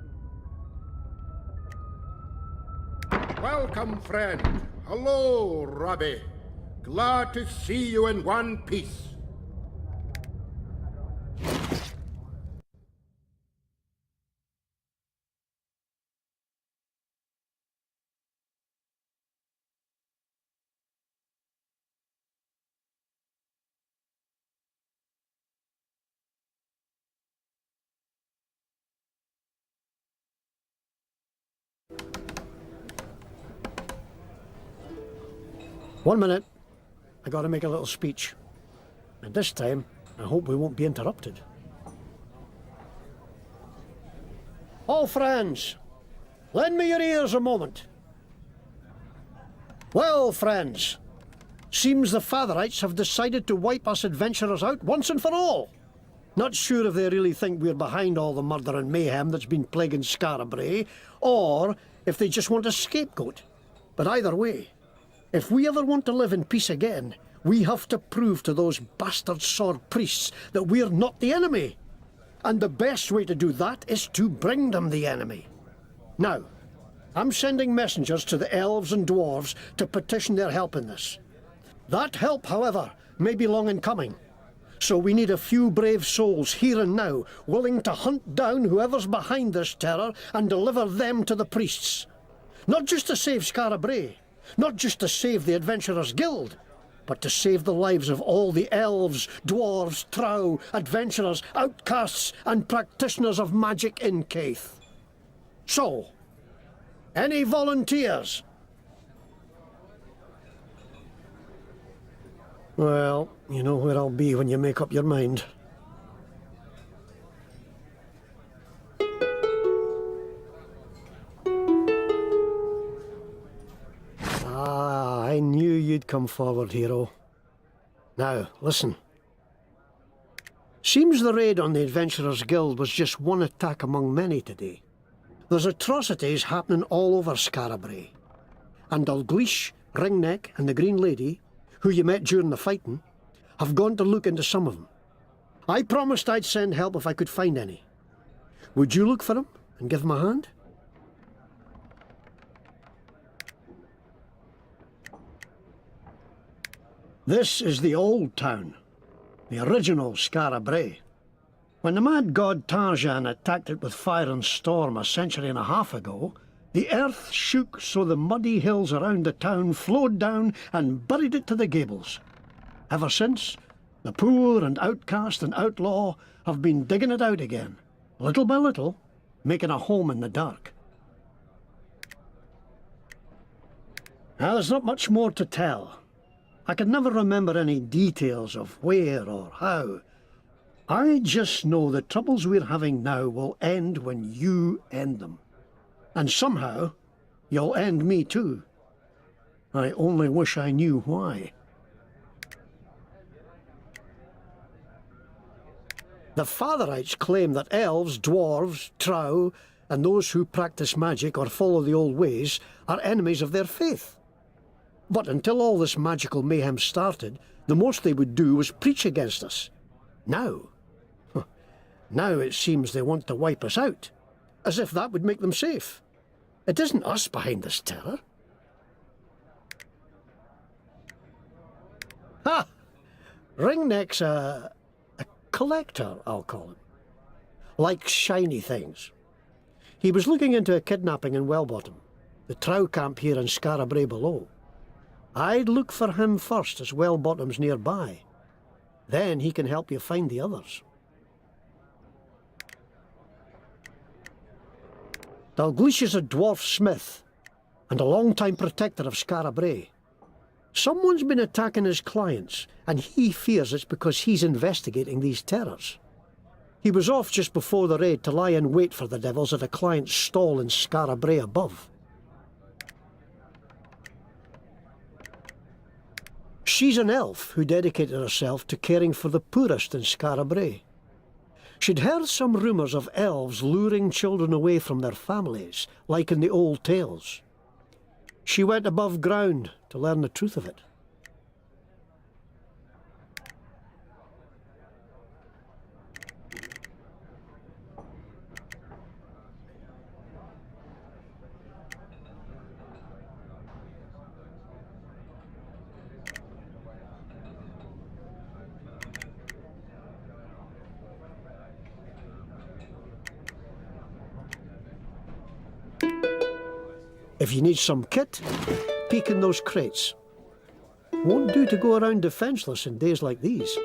Welcome, friend. Hello, Robbie. Glad to see you in one piece. One minute. I gotta make a little speech. And this time, I hope we won't be interrupted. All friends, lend me your ears a moment. Well, friends, seems the Fatherites have decided to wipe us adventurers out once and for all. Not sure if they really think we're behind all the murder and mayhem that's been plaguing Scarabray, or if they just want a scapegoat. But either way, if we ever want to live in peace again, we have to prove to those bastard sword priests that we're not the enemy. And the best way to do that is to bring them the enemy. Now, I'm sending messengers to the elves and dwarves to petition their help in this. That help, however, may be long in coming. So we need a few brave souls here and now, willing to hunt down whoever's behind this terror and deliver them to the priests. Not just to save Scarabray, not just to save the Adventurers Guild, but to save the lives of all the elves, dwarves, trow, adventurers, outcasts, and practitioners of magic in Caith. So, any volunteers? Well, you know where I'll be when you make up your mind. I knew you'd come forward, hero. Now, listen. Seems the raid on the Adventurers Guild was just one attack among many today. There's atrocities happening all over Scarabray. And Dalgleish, Ringneck, and the Green Lady, who you met during the fighting, have gone to look into some of them. I promised I'd send help if I could find any. Would you look for them and give them a hand? This is the old town, the original Scarabray. When the mad god Tarjan attacked it with fire and storm a century and a half ago, the earth shook so the muddy hills around the town flowed down and buried it to the gables. Ever since, The poor and outcast and outlaw have been digging it out again, little by little, making a home in the dark. Now, there's not much more to tell. I can never remember any details of where or how. I just know the troubles we're having now will end when you end them. And somehow, you'll end me too. I only wish I knew why. The Fatherites claim that elves, dwarves, drow, and those who practice magic or follow the old ways are enemies of their faith. But until all this magical mayhem started, the most they would do was preach against us. Now it seems they want to wipe us out, as if that would make them safe. It isn't us behind this terror. Ha! Ringneck's a collector, I'll call him. Likes shiny things. He was looking into a kidnapping in Wellbottom, the trow camp here in Scarabray below. I'd look for him first, as Wellbottom's nearby. Then he can help you find the others. Dalgleish is a dwarf smith and a long-time protector of Scarabray. Someone's been attacking his clients, and he fears it's because he's investigating these terrors. He was off just before the raid to lie in wait for the devils at a client's stall in Scarabray above. She's an elf who dedicated herself to caring for the poorest in Scarabray. She'd heard some rumours of elves luring children away from their families, like in the old tales. She went above ground to learn the truth of it. If you need some kit, peek in those crates. Won't do to go around defenceless in days like these.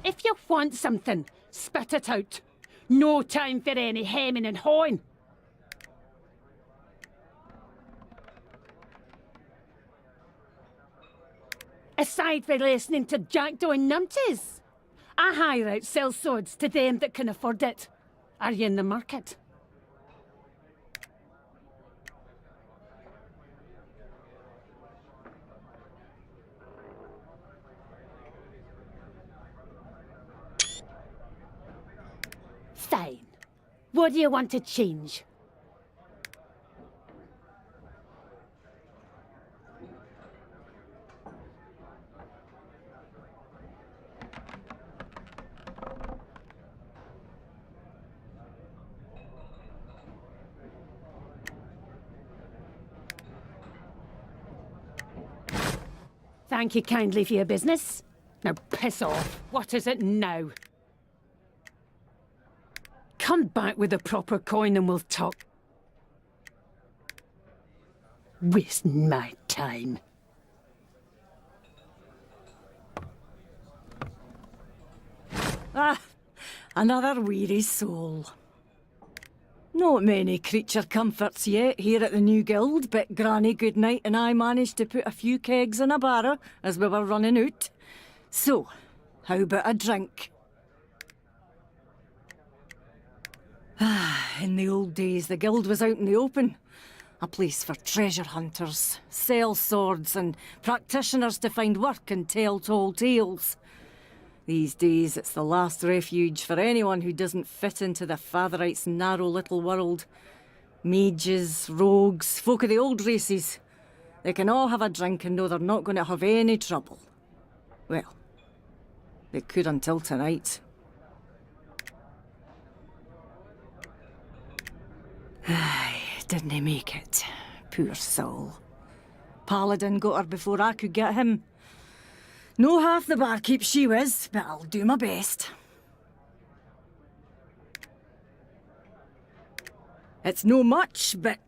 If you want something, spit it out. No time for any hemming and hawing. Aside from listening to jackdaw and numpties, I hire out sell swords to them that can afford it. Are you in the market? Fine. What do you want to change? Thank you kindly for your business. Now piss off. What is it now? Come back with the proper coin and we'll talk. Wasting my time. Ah, another weary soul. Not many creature comforts yet here at the new guild, but Granny Goodnight and I managed to put a few kegs in a barrow as we were running out. So, how about a drink? In the old days, the guild was out in the open. A place for treasure hunters, sell swords, and practitioners to find work and tell tall tales. These days, it's the last refuge for anyone who doesn't fit into the Fatherites' narrow little world. Mages, rogues, folk of the old races. They can all have a drink and know they're not going to have any trouble. Well, they could until tonight. Aye, didn't he make it? Poor soul. Paladin got her before I could get him. No half the barkeep she was, but I'll do my best. It's no much, but...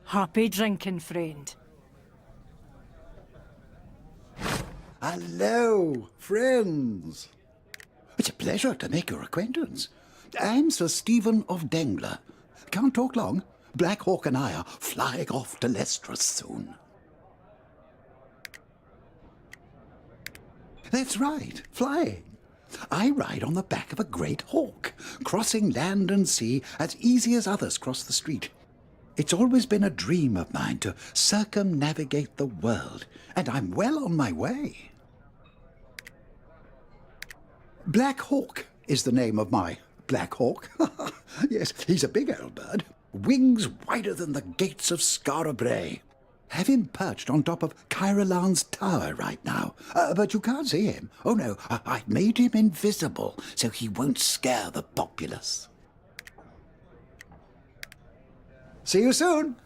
Happy drinking, friend. Hello, friends. It's a pleasure to make your acquaintance. I'm Sir Stephen of Dengler. Can't talk long. Black Hawk and I are flying off to Lestras soon. That's right, flying. I ride on the back of a great hawk, crossing land and sea as easy as others cross the street. It's always been a dream of mine to circumnavigate the world, and I'm well on my way. Black Hawk is the name of my Black Hawk. Yes, he's a big old bird. Wings wider than the gates of Skara Brae. Have him perched on top of Kyralan's tower right now, but you can't see him. Oh no, I made him invisible so he won't scare the populace. See you soon.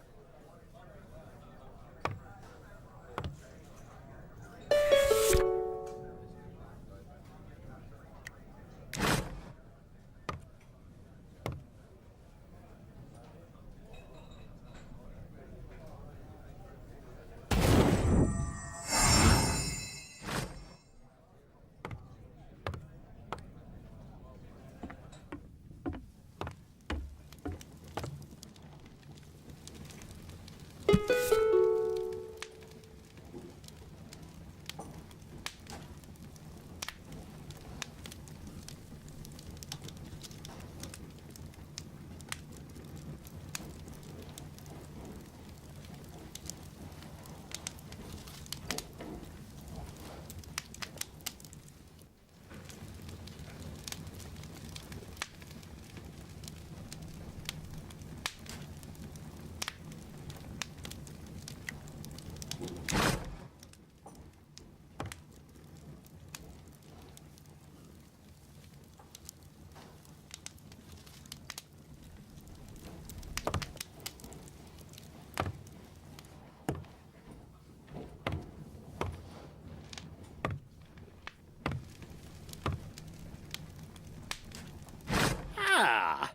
Ah,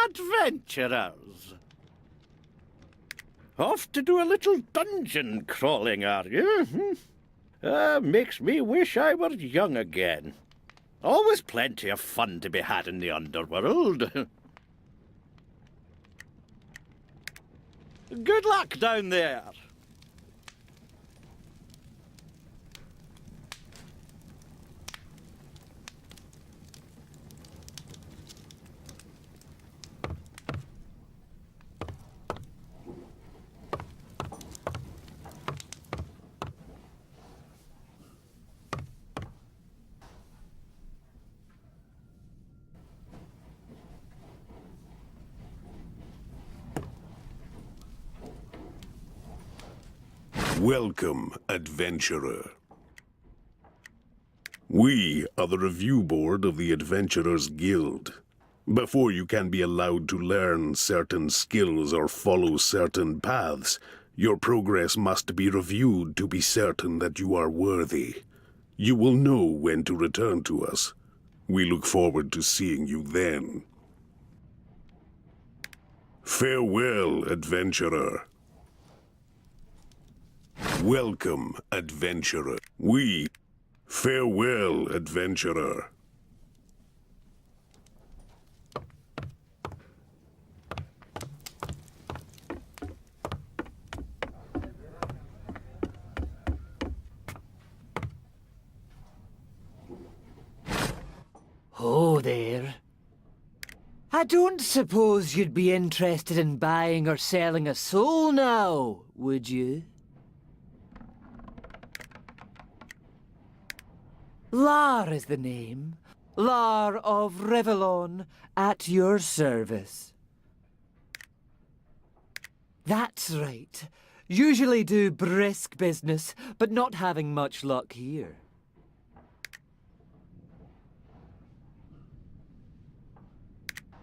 adventurers. Off to do a little dungeon crawling, are you? Makes me wish I were young again. Always plenty of fun to be had in the underworld. Good luck down there. Welcome, adventurer. We are the review board of the Adventurers Guild. Before you can be allowed to learn certain skills or follow certain paths, your progress must be reviewed to be certain that you are worthy. You will know when to return to us. We look forward to seeing you then. Farewell, adventurer. Welcome, adventurer. Farewell, adventurer. Oh, there. I don't suppose you'd be interested in buying or selling a soul now, would you? Lar is the name. Lar of Revellon, at your service. That's right. Usually do brisk business, but not having much luck here.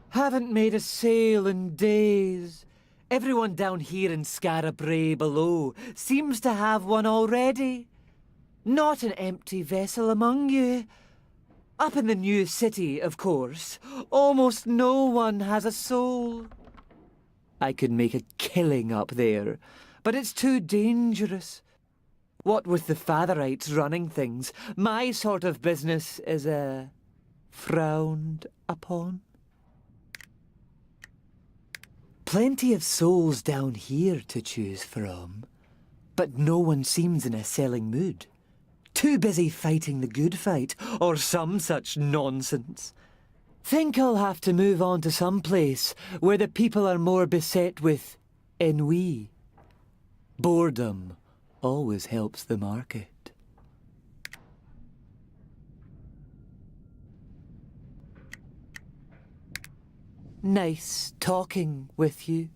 Haven't made a sale in days. Everyone down here in Scarabray below seems to have one already. Not an empty vessel among you. Up in the new city, of course, almost no one has a soul. I could make a killing up there, but it's too dangerous. What with the Fatherites running things, my sort of business is, frowned upon. Plenty of souls down here to choose from, but no one seems in a selling mood. Too busy fighting the good fight, or some such nonsense. Think I'll have to move on to some place where the people are more beset with ennui. Boredom always helps the market. Nice talking with you.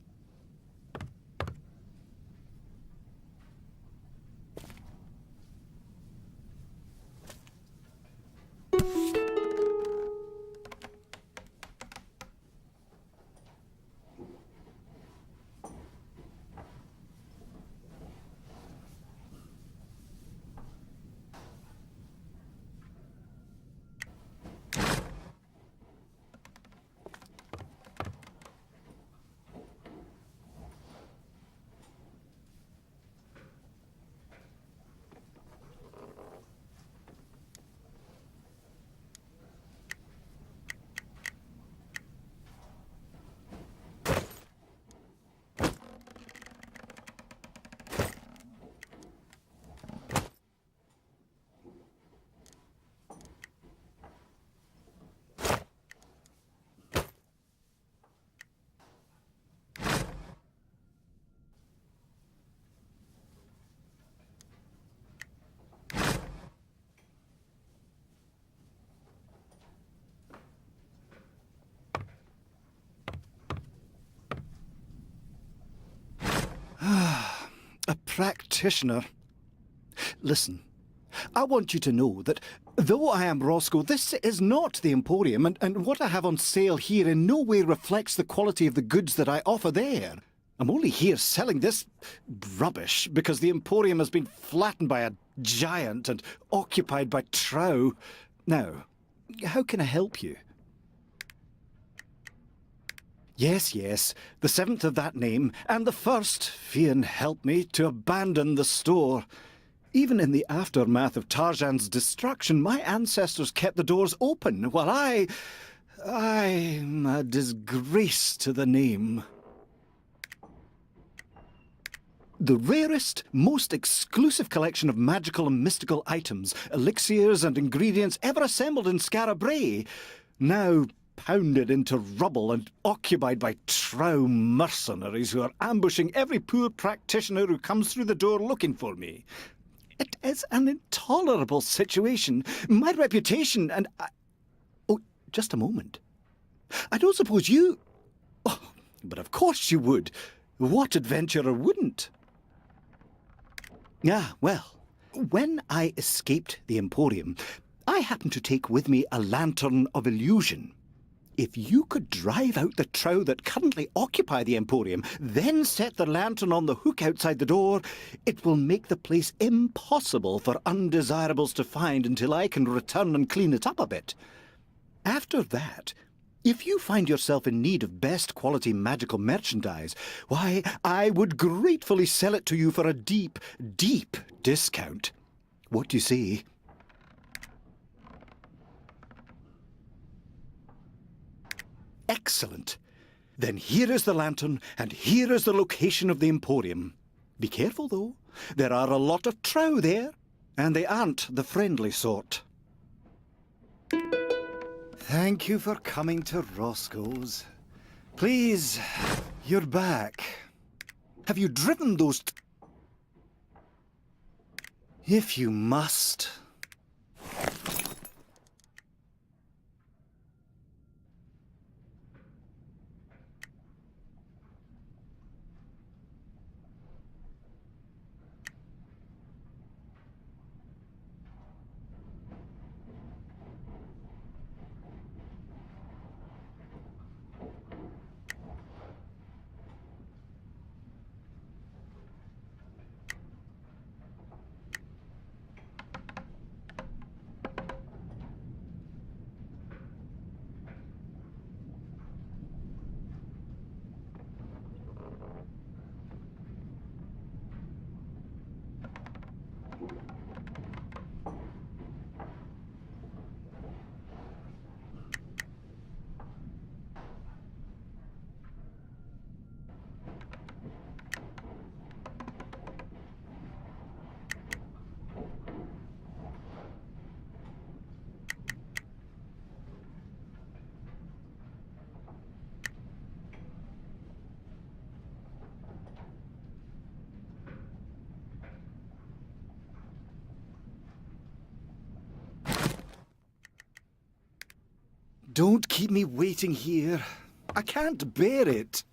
practitioner. Listen, I want you to know that though I am Roscoe, this is not the Emporium, and what I have on sale here in no way reflects the quality of the goods that I offer there. I'm only here selling this rubbish because the Emporium has been flattened by a giant and occupied by trow. Now, how can I help you? Yes, the 7th of that name, and the first, Fian help me, to abandon the store. Even in the aftermath of Tarjan's destruction, my ancestors kept the doors open, while I'm a disgrace to the name. The rarest, most exclusive collection of magical and mystical items, elixirs and ingredients ever assembled in Skara Brae, now pounded into rubble and occupied by trow mercenaries who are ambushing every poor practitioner who comes through the door looking for me. It is an intolerable situation. My reputation and Oh, just a moment. I don't suppose you... Oh, but of course you would. What adventurer wouldn't? Ah, well, when I escaped the Emporium, I happened to take with me a lantern of illusion. If you could drive out the trow that currently occupy the Emporium, then set the lantern on the hook outside the door, it will make the place impossible for undesirables to find until I can return and clean it up a bit. After that, if you find yourself in need of best quality magical merchandise, why, I would gratefully sell it to you for a deep, deep discount. What do you say? Excellent. Then here is the lantern, and here is the location of the Emporium. Be careful, though. There are a lot of trow there, and they aren't the friendly sort. Thank you for coming to Roscoe's. Please, you're back. Have you driven those... If you must... Don't keep me waiting here. I can't bear it.